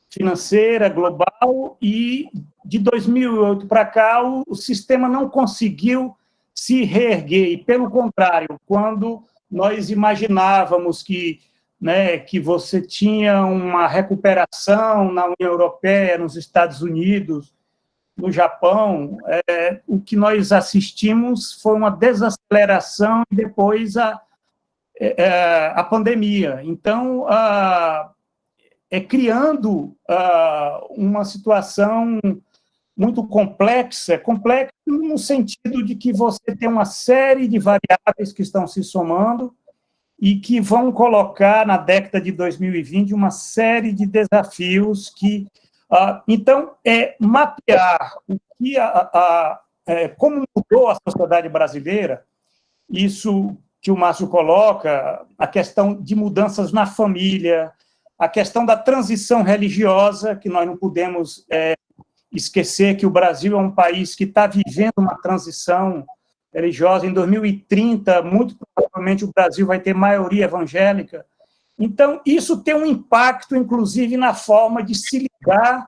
financeira global, e de 2008 para cá o sistema não conseguiu se reerguer, e pelo contrário, quando nós imaginávamos que você tinha uma recuperação na União Europeia, nos Estados Unidos, no Japão, o que nós assistimos foi uma desaceleração e depois a pandemia. Então, criando uma situação muito complexa no sentido de que você tem uma série de variáveis que estão se somando e que vão colocar na década de 2020 uma série de desafios que... então, mapear o que como mudou a sociedade brasileira, isso que o Márcio coloca, a questão de mudanças na família, a questão da transição religiosa, que nós não podemos esquecer que o Brasil é um país que está vivendo uma transição religiosa. Em 2030, muito provavelmente, o Brasil vai ter maioria evangélica. Então, isso tem um impacto, inclusive, na forma de se lidar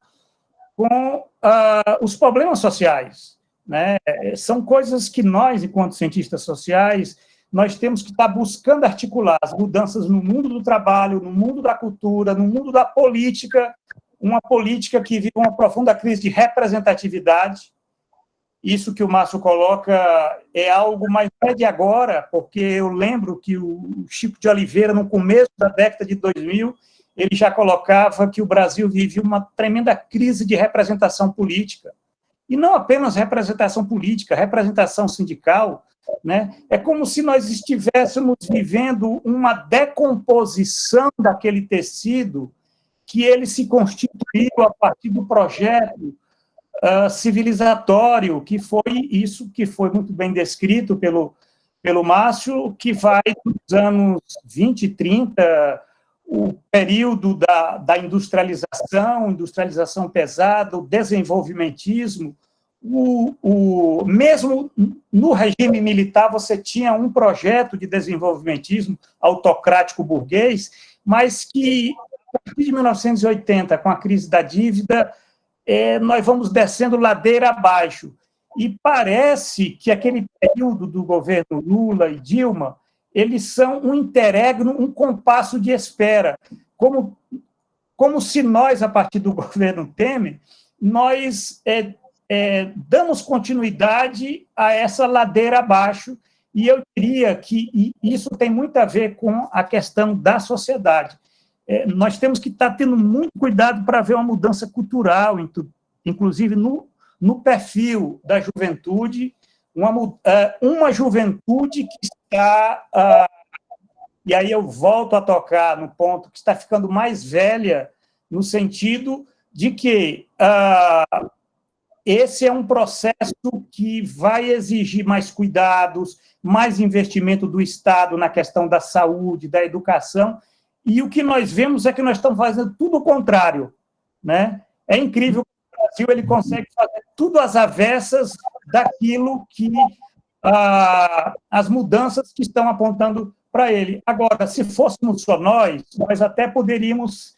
com os problemas sociais, né? São coisas que nós, enquanto cientistas sociais, nós temos que estar buscando articular as mudanças no mundo do trabalho, no mundo da cultura, no mundo da política, uma política que vive uma profunda crise de representatividade, isso que o Márcio coloca é algo mais é de agora, porque eu lembro que o Chico de Oliveira, no começo da década de 2000, ele já colocava que o Brasil vivia uma tremenda crise de representação política. E não apenas representação política, representação sindical, né? É como se nós estivéssemos vivendo uma decomposição daquele tecido que ele se constituiu a partir do projeto civilizatório, que foi isso que foi muito bem descrito pelo Márcio, que vai dos anos 20 e 30, o período da industrialização pesada, o desenvolvimentismo. Mesmo no regime militar, você tinha um projeto de desenvolvimentismo autocrático burguês, mas que, a partir de 1980, com a crise da dívida, nós vamos descendo ladeira abaixo. E parece que aquele período do governo Lula e Dilma, eles são um interregno, um compasso de espera, como se nós, a partir do governo Temer, nós damos continuidade a essa ladeira abaixo, e eu diria que isso tem muito a ver com a questão da sociedade. Nós temos que estar tendo muito cuidado para ver uma mudança cultural, inclusive no perfil da juventude, uma juventude que está, e aí eu volto a tocar no ponto, que está ficando mais velha, no sentido de que esse é um processo que vai exigir mais cuidados, mais investimento do Estado na questão da saúde, da educação, e o que nós vemos é que nós estamos fazendo tudo o contrário, né? É incrível que o Brasil ele consegue fazer tudo às avessas daquilo que as mudanças que estão apontando para ele. Agora, se fôssemos só nós até poderíamos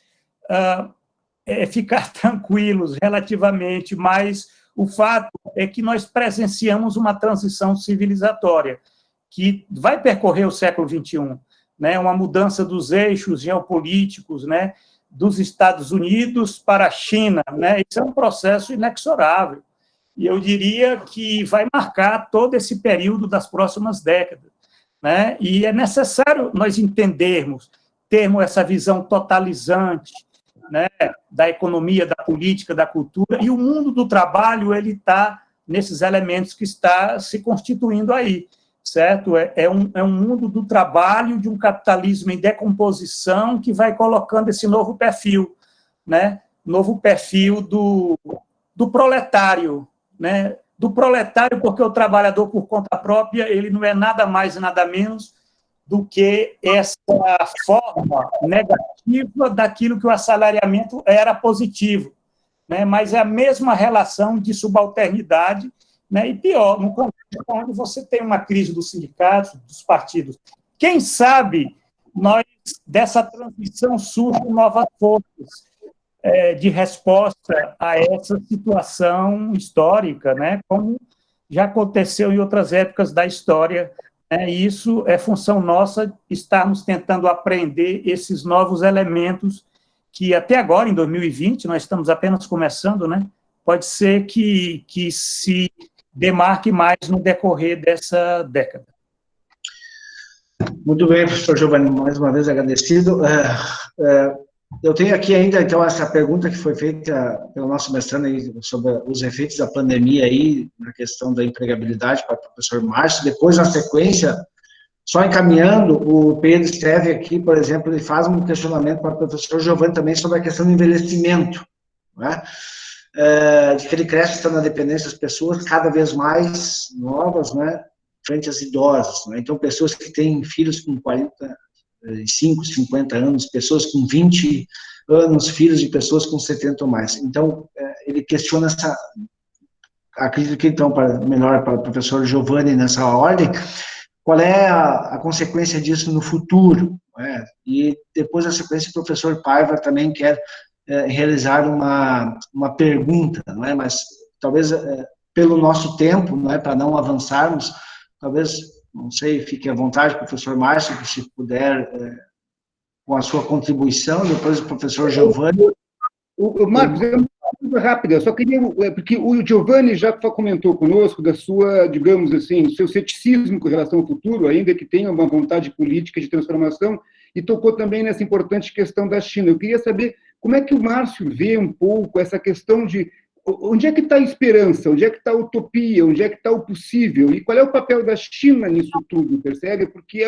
ficar tranquilos relativamente, mas o fato é que nós presenciamos uma transição civilizatória que vai percorrer o século XXI, né, uma mudança dos eixos geopolíticos, né, dos Estados Unidos para a China, né, isso é um processo inexorável, e eu diria que vai marcar todo esse período das próximas décadas, né, e é necessário nós termos essa visão totalizante, né, da economia, da política, da cultura, e o mundo do trabalho ele está nesses elementos que está se constituindo aí, certo? É um mundo do trabalho, de um capitalismo em decomposição que vai colocando esse novo perfil, né? Novo perfil do proletário, né? Do proletário, porque o trabalhador por conta própria ele não é nada mais e nada menos do que essa forma negativa daquilo que o assalariamento era positivo, né? Mas é a mesma relação de subalternidade, né? E pior, no contexto onde você tem uma crise dos sindicatos, dos partidos. Quem sabe nós, dessa transição, surjam novas forças de resposta a essa situação histórica, né? Como já aconteceu em outras épocas da história. E isso é função nossa estarmos tentando aprender esses novos elementos que até agora, em 2020, nós estamos apenas começando, né? Pode ser que se demarque mais no decorrer dessa década. Muito bem, professor Giovanni, mais uma vez agradecido. Eu tenho aqui ainda, então, essa pergunta que foi feita pelo nosso mestrando aí, sobre os efeitos da pandemia aí, na questão da empregabilidade para o professor Márcio. Depois, na sequência, só encaminhando, o Pedro escreve aqui, por exemplo, ele faz um questionamento para o professor Giovanni também sobre a questão do envelhecimento, né? De que ele cresce na dependência das pessoas cada vez mais novas, né, frente às idosas, né? Então, pessoas que têm filhos com 45, 50 anos, pessoas com 20 anos, filhos de pessoas com 70 ou mais. Então, ele questiona essa... Acredito que, então, melhor para o professor Giovanni nessa ordem, qual é a consequência disso no futuro, né? E depois, na sequência, o professor Paiva também quer realizar uma pergunta, não é? Mas talvez pelo nosso tempo, não é, para não avançarmos, talvez, não sei, fique à vontade, professor Márcio, se puder, com a sua contribuição, depois o professor Giovanni. Marcos, coisa rápida, eu só queria, porque o Giovanni já comentou conosco da sua, digamos assim, seu ceticismo com relação ao futuro, ainda que tenha uma vontade política de transformação, e tocou também nessa importante questão da China. Eu queria saber como é que o Márcio vê um pouco essa questão de onde é que está a esperança, onde é que está a utopia, onde é que está o possível, e qual é o papel da China nisso tudo, percebe? Porque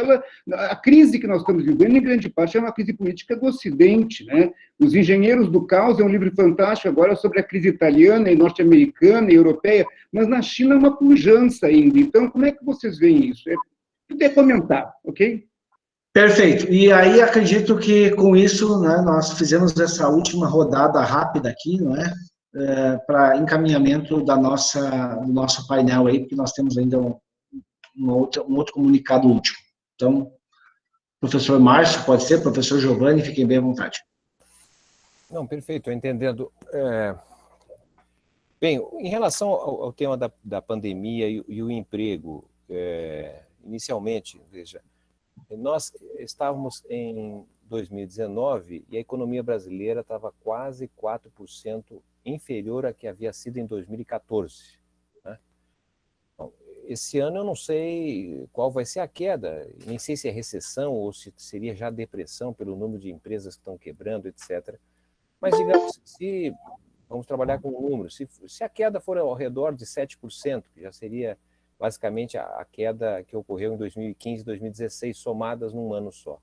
a crise que nós estamos vivendo, em grande parte, é uma crise política do Ocidente, né? Os Engenheiros do Caos é um livro fantástico agora sobre a crise italiana e norte-americana e europeia, mas na China é uma pujança ainda. Então, como é que vocês veem isso? Tudo é comentar, ok? Perfeito. E aí acredito que com isso, né, nós fizemos essa última rodada rápida aqui, não é? Para encaminhamento do nosso painel aí, porque nós temos ainda um outro comunicado último. Então, professor Márcio, pode ser, professor Giovanni, fiquem bem à vontade. Não, perfeito, entendendo. Bem, em relação ao tema da pandemia e o emprego, inicialmente, veja, nós estávamos em 2019 e a economia brasileira estava quase 4% inferior à que havia sido em 2014. Né? Bom, esse ano eu não sei qual vai ser a queda, nem sei se é recessão ou se seria já depressão pelo número de empresas que estão quebrando, etc. Mas, digamos, vamos trabalhar com o número, se a queda for ao redor de 7%, que já seria basicamente a queda que ocorreu em 2015 e 2016, somadas num ano só.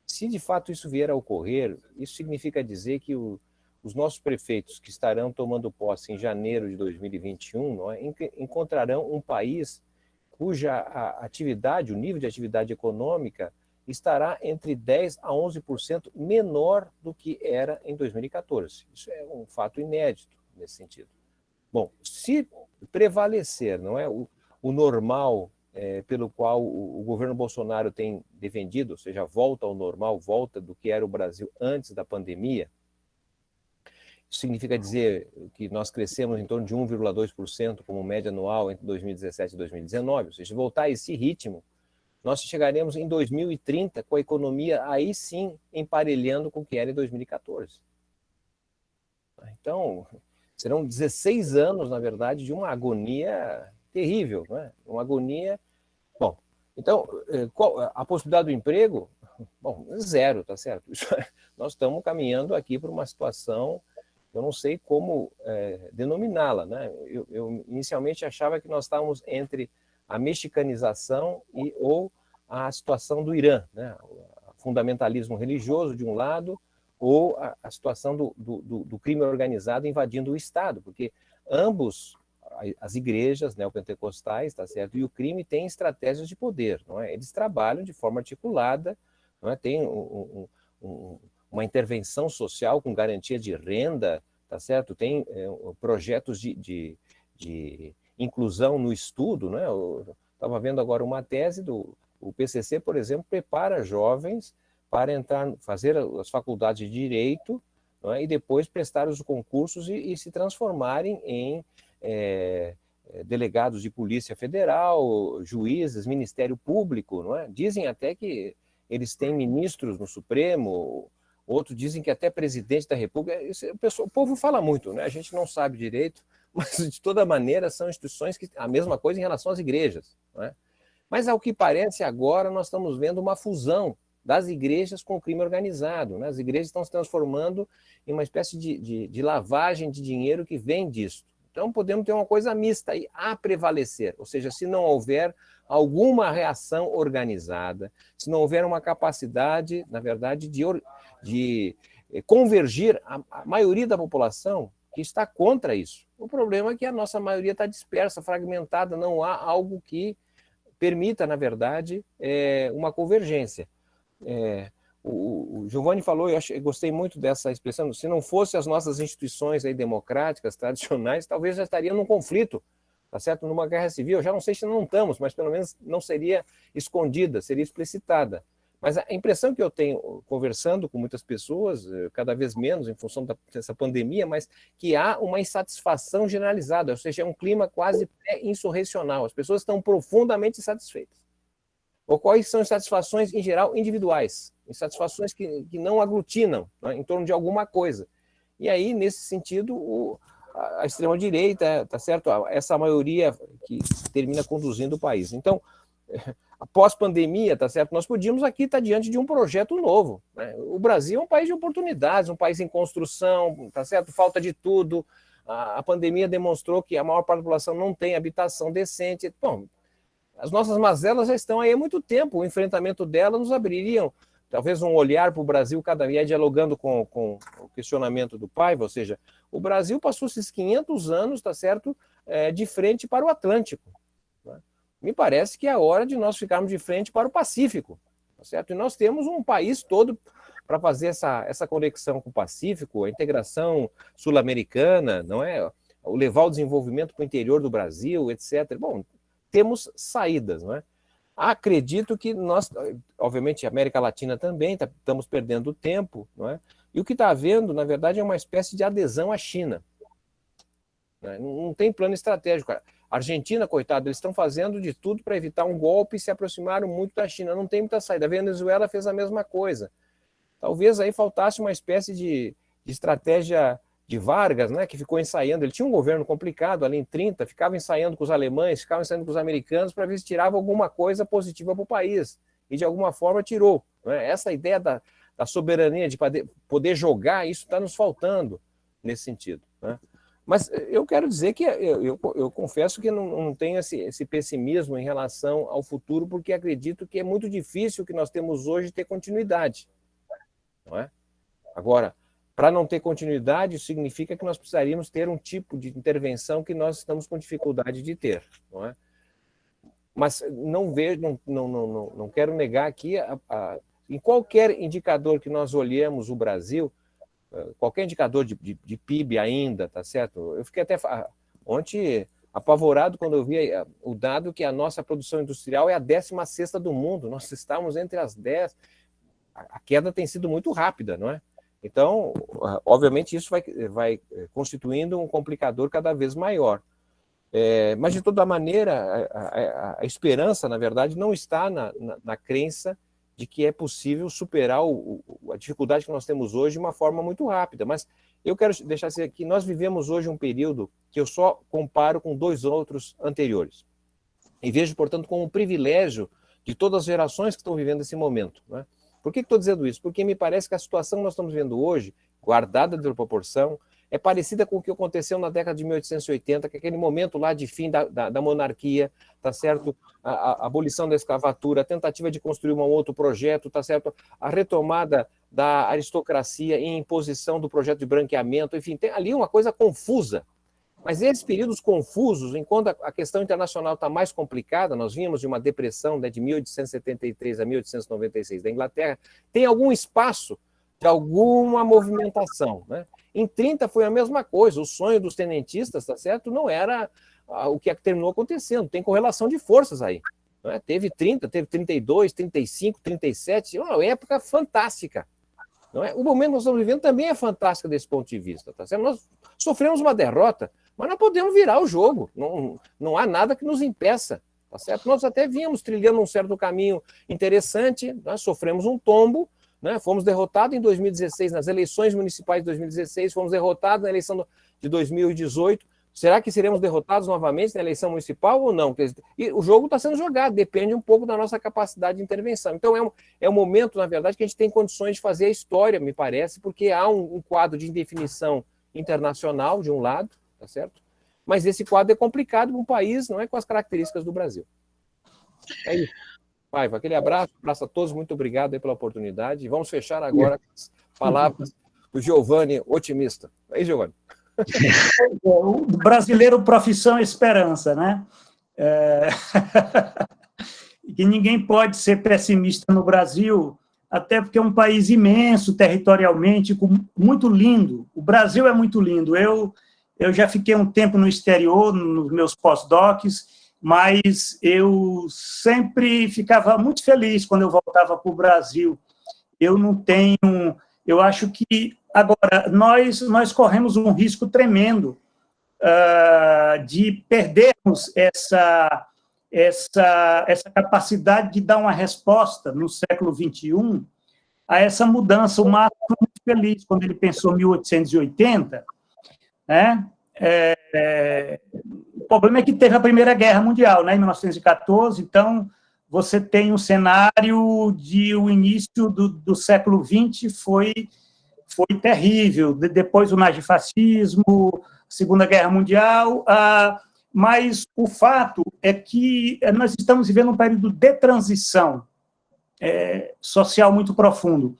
Se de fato isso vier a ocorrer, isso significa dizer que os nossos prefeitos que estarão tomando posse em janeiro de 2021 não é, encontrarão um país cuja atividade, o nível de atividade econômica, estará entre 10% a 11% menor do que era em 2014. Isso é um fato inédito nesse sentido. Bom, se prevalecer, não é, o normal pelo qual o governo Bolsonaro tem defendido, ou seja, volta ao normal, volta do que era o Brasil antes da pandemia, isso significa dizer que nós crescemos em torno de 1,2% como média anual entre 2017 e 2019, ou seja, voltar a esse ritmo, nós chegaremos em 2030 com a economia aí sim emparelhando com o que era em 2014. Então, serão 16 anos, na verdade, de uma agonia terrível, né? Uma agonia. Bom, então, qual a possibilidade do emprego? Bom, zero, tá certo? Nós estamos caminhando aqui para uma situação, eu não sei como denominá-la, né? Eu inicialmente achava que nós estávamos entre a mexicanização ou a situação do Irã, né? O fundamentalismo religioso, de um lado, ou a situação do crime organizado invadindo o Estado, porque ambos, as igrejas neopentecostais, tá certo? E o crime tem estratégias de poder, não é? Eles trabalham de forma articulada, não é? Tem uma intervenção social com garantia de renda, tá certo? Tem projetos de inclusão no estudo, né? Eu estava vendo agora uma tese o PCC, por exemplo, prepara jovens para fazer as faculdades de Direito, não é? E depois prestar os concursos e se transformarem em delegados de Polícia Federal, juízes, Ministério Público, não é? Dizem até que eles têm ministros no Supremo, outros dizem que até presidente da República. O povo fala muito, né? A gente não sabe direito, mas de toda maneira são instituições que a mesma coisa em relação às igrejas, não é? Mas ao que parece agora nós estamos vendo uma fusão das igrejas com o crime organizado, né? As igrejas estão se transformando em uma espécie de lavagem de dinheiro que vem disso. Então podemos ter uma coisa mista aí a prevalecer, ou seja, se não houver alguma reação organizada, se não houver uma capacidade, na verdade, de convergir a maioria da população que está contra isso. O problema é que a nossa maioria está dispersa, fragmentada, não há algo que permita, na verdade, uma convergência. O Giovanni falou, eu gostei muito dessa expressão, se não fossem as nossas instituições aí democráticas, tradicionais, talvez já estaria num conflito, tá certo? Numa guerra civil. Eu já não sei se não estamos, mas pelo menos não seria escondida, seria explicitada. Mas a impressão que eu tenho, conversando com muitas pessoas, cada vez menos em função dessa pandemia, mas que há uma insatisfação generalizada, ou seja, é um clima quase pré-insurrecional. As pessoas estão profundamente insatisfeitas. Ou quais são insatisfações, em geral, individuais, insatisfações que não aglutinam, né, em torno de alguma coisa. E aí, nesse sentido, a extrema-direita, tá certo? Essa maioria que termina conduzindo o país. Então, após pandemia, tá certo? Nós podíamos aqui estar diante de um projeto novo, né? O Brasil é um país de oportunidades, um país em construção, tá certo? Falta de tudo. A pandemia demonstrou que a maior parte da população não tem habitação decente. Bom, as nossas mazelas já estão aí há muito tempo. O enfrentamento delas nos abririam talvez um olhar para o Brasil cada dia, dialogando com o questionamento do Paiva, ou seja, o Brasil passou esses 500 anos, tá certo, de frente para o Atlântico. Né? Me parece que é a hora de nós ficarmos de frente para o Pacífico, tá certo? E nós temos um país todo para fazer essa conexão com o Pacífico, a integração sul-americana, não é? O levar o desenvolvimento para o interior do Brasil, etc. Bom, temos saídas, não é? Acredito que nós, obviamente, a América Latina também, estamos perdendo tempo, não é? E o que está havendo, na verdade, é uma espécie de adesão à China. Né? Não tem plano estratégico. A Argentina, coitada, eles estão fazendo de tudo para evitar um golpe e se aproximaram muito da China. Não tem muita saída. A Venezuela fez a mesma coisa. Talvez aí faltasse uma espécie de estratégia de Vargas, né, que ficou ensaiando. Ele tinha um governo complicado ali em 30, ficava ensaiando com os alemães, ficava ensaiando com os americanos para ver se tirava alguma coisa positiva para o país. E de alguma forma tirou. Né? Essa ideia da soberania, de poder jogar, isso está nos faltando nesse sentido. Né? Mas eu quero dizer que eu confesso que não tenho esse pessimismo em relação ao futuro, porque acredito que é muito difícil o que nós temos hoje ter continuidade. Não é? Agora, para não ter continuidade, isso significa que nós precisaríamos ter um tipo de intervenção que nós estamos com dificuldade de ter, não é? Mas não vejo, não quero negar aqui, em qualquer indicador que nós olhemos o Brasil, qualquer indicador de PIB ainda, tá certo? Eu fiquei até ontem apavorado quando eu vi o dado que a nossa produção industrial é a 16ª do mundo, nós estamos entre as 10, a queda tem sido muito rápida, não é? Então, obviamente, isso vai constituindo um complicador cada vez maior. Mas, de toda maneira, a esperança, na verdade, não está na crença de que é possível superar a dificuldade que nós temos hoje de uma forma muito rápida. Mas eu quero deixar assim aqui, nós vivemos hoje um período que eu só comparo com 2 outros anteriores. E vejo, portanto, como um privilégio de todas as gerações que estão vivendo esse momento, né? Por que estou dizendo isso? Porque me parece que a situação que nós estamos vendo hoje, guardada de proporção, é parecida com o que aconteceu na década de 1880, que é aquele momento lá de fim da monarquia, tá certo? A abolição da escravatura, a tentativa de construir um outro projeto, tá certo? A retomada da aristocracia e imposição do projeto de branqueamento, enfim, tem ali uma coisa confusa. Mas esses períodos confusos, enquanto a questão internacional está mais complicada, nós vimos de uma depressão, né, de 1873 a 1896 da Inglaterra, tem algum espaço de alguma movimentação. Né? Em 30 foi a mesma coisa, o sonho dos tenentistas, tá certo? Não era o que terminou acontecendo, tem correlação de forças aí. Né? Teve 30, teve 32, 35, 37, uma época fantástica. Não é? O momento que nós estamos vivendo também é fantástico desse ponto de vista. Tá certo? Nós sofremos uma derrota, mas nós podemos virar o jogo. Não há nada que nos impeça. Tá certo? Nós até vínhamos trilhando um certo caminho interessante, nós sofremos um tombo, né? Fomos derrotados em 2016, nas eleições municipais de 2016, fomos derrotados na eleição de 2018. Será que seremos derrotados novamente na eleição municipal ou não? E o jogo está sendo jogado, depende um pouco da nossa capacidade de intervenção. Então, é um momento, na verdade, que a gente tem condições de fazer a história, me parece, porque há um quadro de indefinição internacional, de um lado, tá certo? Mas esse quadro é complicado para um país, não é com as características do Brasil. É isso. Paiva, aquele abraço a todos, muito obrigado aí pela oportunidade. E vamos fechar agora com as palavras do Giovanni, otimista. Aí, Giovanni. O brasileiro profissão esperança, né? Que ninguém pode ser pessimista no Brasil, até porque é um país imenso territorialmente, muito lindo. O Brasil é muito lindo. Eu já fiquei um tempo no exterior, nos meus pós-docs, mas eu sempre ficava muito feliz quando eu voltava para o Brasil. Eu acho que agora nós corremos um risco tremendo de perdermos essa capacidade de dar uma resposta no século XXI a essa mudança. O Marx foi muito feliz quando ele pensou em 1880, né? O problema é que teve a Primeira Guerra Mundial, né, em 1914, então você tem um cenário de o início do século XX foi terrível, depois o nazifascismo, Segunda Guerra Mundial, mas o fato é que nós estamos vivendo um período de transição social muito profundo.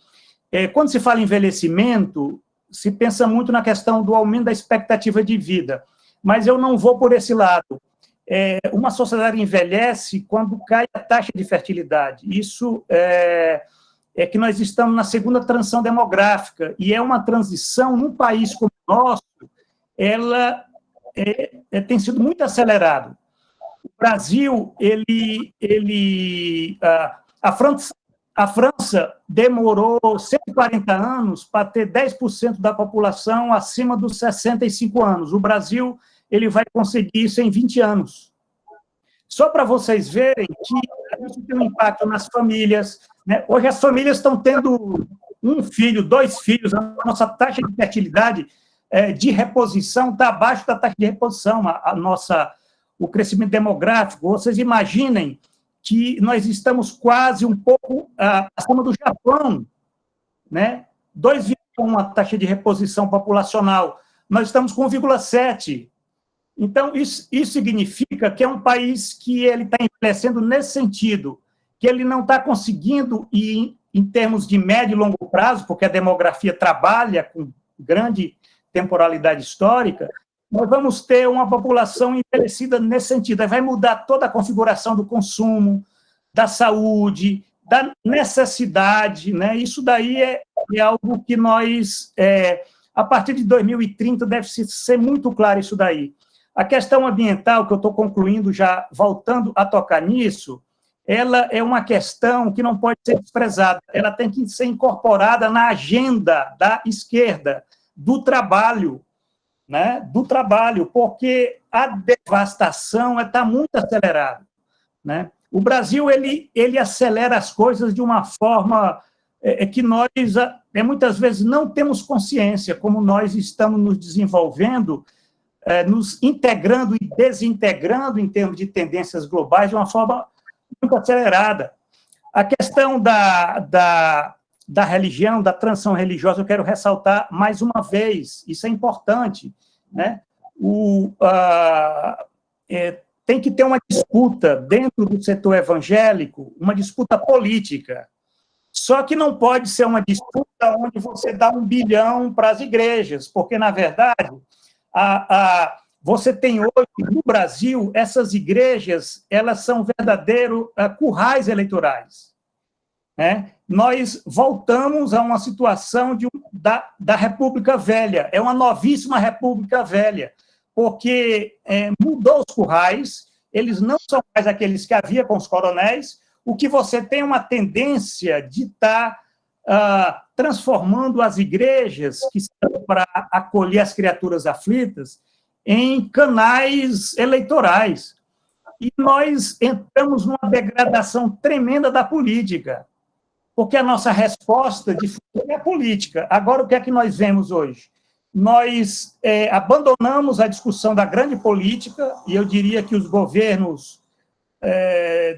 Quando se fala em envelhecimento, se pensa muito na questão do aumento da expectativa de vida, mas eu não vou por esse lado. Uma sociedade envelhece quando cai a taxa de fertilidade. Isso é que nós estamos na segunda transição demográfica, e é uma transição, num país como o nosso, ela tem sido muito acelerado. O Brasil, a França demorou 140 anos para ter 10% da população acima dos 65 anos. O Brasil, ele vai conseguir isso em 20 anos. Só para vocês verem que isso tem um impacto nas famílias, né? Hoje as famílias estão tendo 1 filho, 2 filhos, a nossa taxa de fertilidade de reposição está abaixo da taxa de reposição, o crescimento demográfico. Vocês imaginem que nós estamos quase um pouco acima do Japão, né? 2,1 a taxa de reposição populacional. Nós estamos com 1,7. Então, isso significa que é um país que ele está envelhecendo nesse sentido, que ele não está conseguindo ir em termos de médio e longo prazo, porque a demografia trabalha com grande temporalidade histórica. Nós vamos ter uma população envelhecida nesse sentido. Aí vai mudar toda a configuração do consumo, da saúde, da necessidade, né? Isso daí é algo que nós, a partir de 2030, deve ser muito claro isso daí. A questão ambiental, que eu estou concluindo, já voltando a tocar nisso, ela é uma questão que não pode ser desprezada, ela tem que ser incorporada na agenda da esquerda, do trabalho, né? Do trabalho, porque a devastação está muito acelerada, né? O Brasil ele acelera as coisas de uma forma que nós muitas vezes não temos consciência, como nós estamos nos desenvolvendo, nos integrando e desintegrando em termos de tendências globais de uma forma muito acelerada. A questão da religião, da transição religiosa, eu quero ressaltar mais uma vez, isso é importante, né? Tem que ter uma disputa dentro do setor evangélico, uma disputa política, só que não pode ser uma disputa onde você dá 1 bilhão para as igrejas, porque, na verdade, você tem hoje, no Brasil, essas igrejas, elas são verdadeiros currais eleitorais, né? Nós voltamos a uma situação da República Velha, é uma novíssima República Velha, porque mudou os currais, eles não são mais aqueles que havia com os coronéis, o que você tem uma tendência de estar transformando as igrejas, que são para acolher as criaturas aflitas, em canais eleitorais. E nós entramos numa degradação tremenda da política, porque a nossa resposta de futuro é a política. Agora, o que é que nós vemos hoje? Nós abandonamos a discussão da grande política, e eu diria que os governos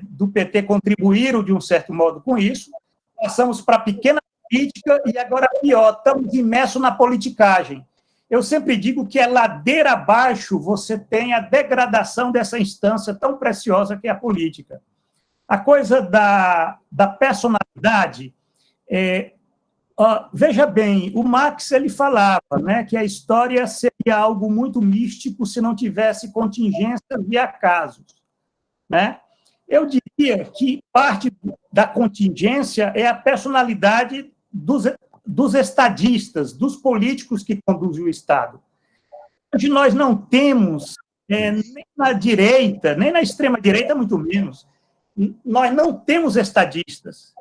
do PT contribuíram, de um certo modo, com isso, passamos para a pequena política, e agora, pior, estamos imersos na politicagem. Eu sempre digo que é ladeira abaixo, você tem a degradação dessa instância tão preciosa que é a política. A coisa da personalidade, veja bem, o Marx ele falava, né, que a história seria algo muito místico se não tivesse contingências e acasos, né? Eu diria que parte da contingência é a personalidade dos estadistas, dos políticos que conduzem o Estado. Hoje nós não temos, nem na direita, nem na extrema-direita, muito menos, nós não temos estadistas.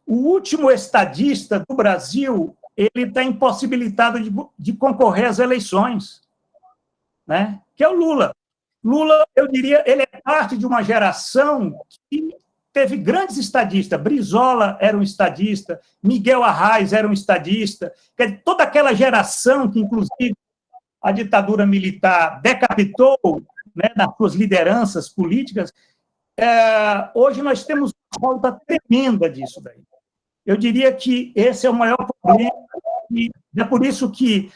O último estadista do Brasil, ele está impossibilitado de concorrer às eleições, né? Que é o Lula. Lula, eu diria, ele é parte de uma geração que teve grandes estadistas. Brizola era um estadista, Miguel Arraes era um estadista. Quer dizer, toda aquela geração que, inclusive, a ditadura militar decapitou, né, nas suas lideranças políticas, hoje nós temos uma falta tremenda disso daí. Eu diria que esse é o maior problema, e é por isso que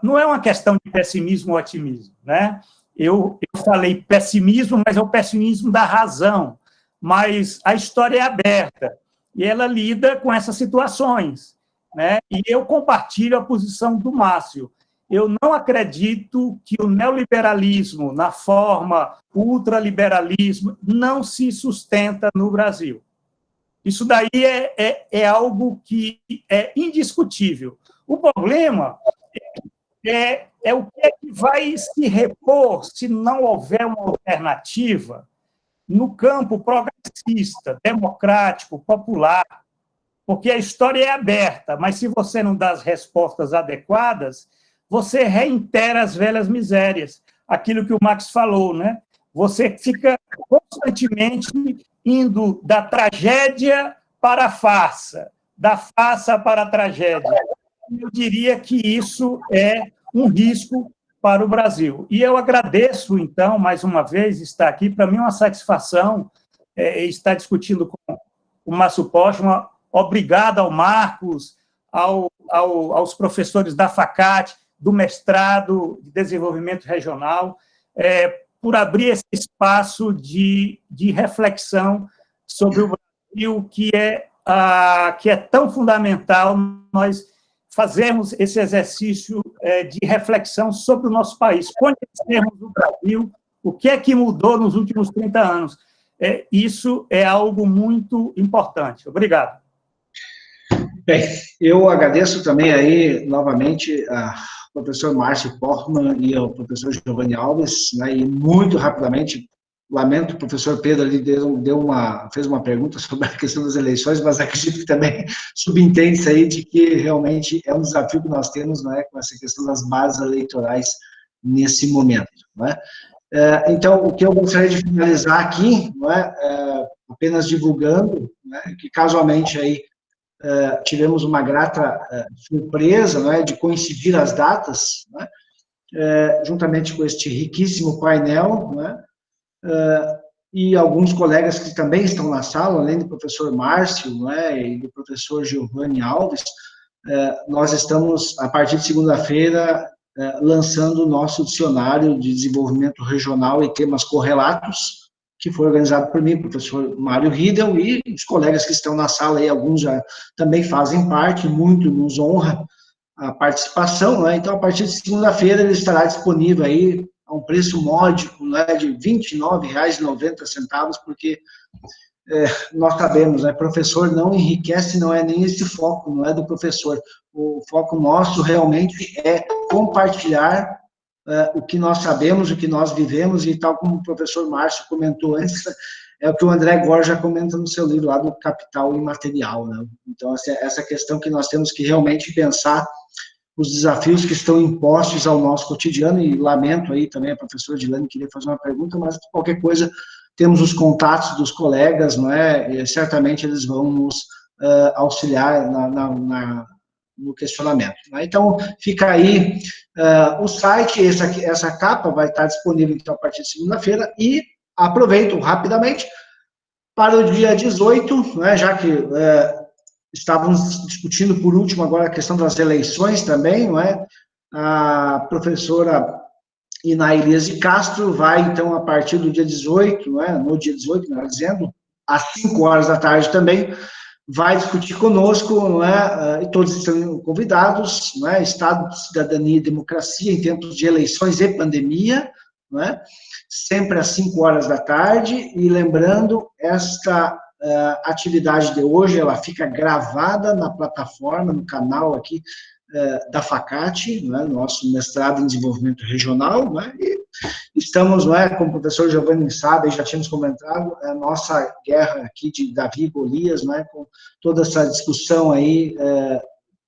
não é uma questão de pessimismo ou otimismo, né? Eu falei pessimismo, mas é o pessimismo da razão. Mas a história é aberta e ela lida com essas situações, né? E eu compartilho a posição do Márcio. Eu não acredito que o neoliberalismo, na forma ultraliberalismo, não se sustenta no Brasil. Isso daí é algo que é indiscutível. O problema é o que é que vai se repor se não houver uma alternativa no campo progressista, democrático, popular, porque a história é aberta, mas se você não dá as respostas adequadas, você reitera as velhas misérias, aquilo que o Marx falou, né? Você fica constantemente indo da tragédia para a farsa, da farsa para a tragédia. Eu diria que isso é um risco para o Brasil. E eu agradeço, então, mais uma vez, estar aqui. Para mim é uma satisfação estar discutindo com o Márcio Postman. Obrigado ao Marcos, aos professores da FACAT, do mestrado de desenvolvimento regional, por abrir esse espaço de reflexão sobre o Brasil, que é tão fundamental nós fazermos esse exercício de reflexão sobre o nosso país, conhecermos o Brasil, o que é que mudou nos últimos 30 anos. Isso é algo muito importante. Obrigado. Bem, eu agradeço também aí, novamente, ao professor Márcio Postman e ao professor Giovanni Alves, né, e muito rapidamente, lamento, o professor Pedro ali fez uma pergunta sobre a questão das eleições, mas acredito que também subentende-se aí de que realmente é um desafio que nós temos, não é, com essa questão das bases eleitorais nesse momento, não é? Então, o que eu gostaria de finalizar aqui, não é, apenas divulgando, né, que casualmente aí tivemos uma grata surpresa, não é, de coincidir as datas, não é, juntamente com este riquíssimo painel, não é, e alguns colegas que também estão na sala, além do professor Márcio, não é, e do professor Giovanni Alves, nós estamos, a partir de segunda-feira, lançando o nosso dicionário de desenvolvimento regional e temas correlatos, que foi organizado por mim, professor Mário Riedel, e os colegas que estão na sala aí, alguns já também fazem parte, muito nos honra a participação, né? Então, a partir de segunda-feira, ele estará disponível aí a um preço módico, né, de R$ 29,90, porque nós sabemos, né, professor não enriquece, não é nem esse foco, não é do professor. O foco nosso realmente é compartilhar o que nós sabemos, o que nós vivemos, e tal como o professor Márcio comentou antes, é o que o André Góes já comenta no seu livro lá do Capital Imaterial, né? Então, essa questão que nós temos que realmente pensar os desafios que estão impostos ao nosso cotidiano, e lamento aí também, a professora Dilane queria fazer uma pergunta, mas qualquer coisa, temos os contatos dos colegas, não é? E certamente eles vão nos auxiliar no questionamento. Né? Então, fica aí o site, essa capa vai estar disponível, então, a partir de segunda-feira, e aproveito rapidamente para o dia 18, né, já que estávamos discutindo por último agora a questão das eleições também, não é? A professora Inaílias de Castro vai, então, a partir do dia 18, não é? No dia 18, melhor dizendo, às 5 horas da tarde também, vai discutir conosco, não é? E todos estão convidados, não é? Estado de cidadania e democracia em tempos de eleições e pandemia, não é? Sempre às 5 horas da tarde, e lembrando, esta atividade de hoje, ela fica gravada na plataforma, no canal aqui da FACAT, né, nosso mestrado em desenvolvimento regional, né, e estamos, como o professor Giovanni sabe, já tínhamos comentado, a nossa guerra aqui de Davi e Golias, com toda essa discussão aí,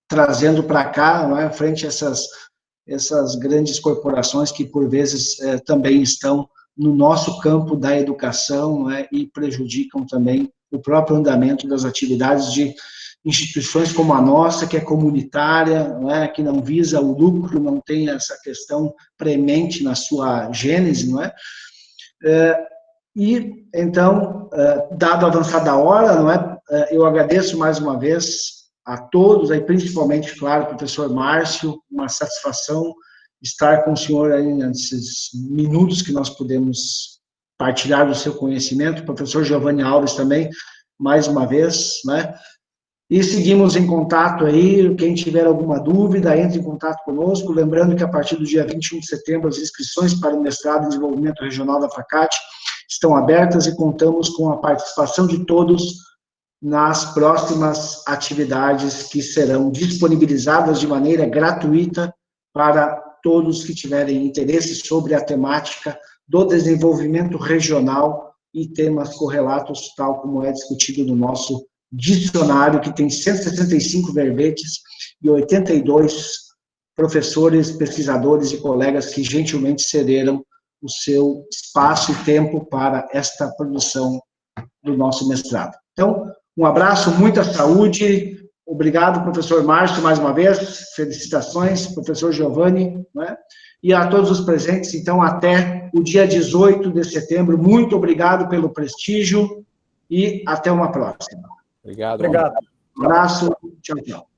trazendo para cá, frente a essas grandes corporações que, por vezes, também estão no nosso campo da educação, né, e prejudicam também o próprio andamento das atividades de instituições como a nossa, que é comunitária, né, que não visa o lucro, não tem essa questão premente na sua gênese, não é? E, então, dado a avançada hora, não é, eu agradeço mais uma vez a todos, aí, principalmente, claro, professor Márcio, uma satisfação estar com o senhor aí nesses minutos que nós podemos partilhar do seu conhecimento, professor Giovanni Alves também, mais uma vez, né? E seguimos em contato aí, quem tiver alguma dúvida, entre em contato conosco, lembrando que a partir do dia 21 de setembro, as inscrições para o mestrado em desenvolvimento regional da FACAT estão abertas e contamos com a participação de todos nas próximas atividades que serão disponibilizadas de maneira gratuita para todos que tiverem interesse sobre a temática do desenvolvimento regional e temas correlatos, tal como é discutido no nosso dicionário, que tem 165 verbetes e 82 professores, pesquisadores e colegas que gentilmente cederam o seu espaço e tempo para esta produção do nosso mestrado. Então, um abraço, muita saúde, obrigado, professor Márcio, mais uma vez, felicitações, professor Giovanni, né? E a todos os presentes, então, até o dia 18 de setembro, muito obrigado pelo prestígio e até uma próxima. Obrigado. Obrigado. Um abraço, tchau, tchau.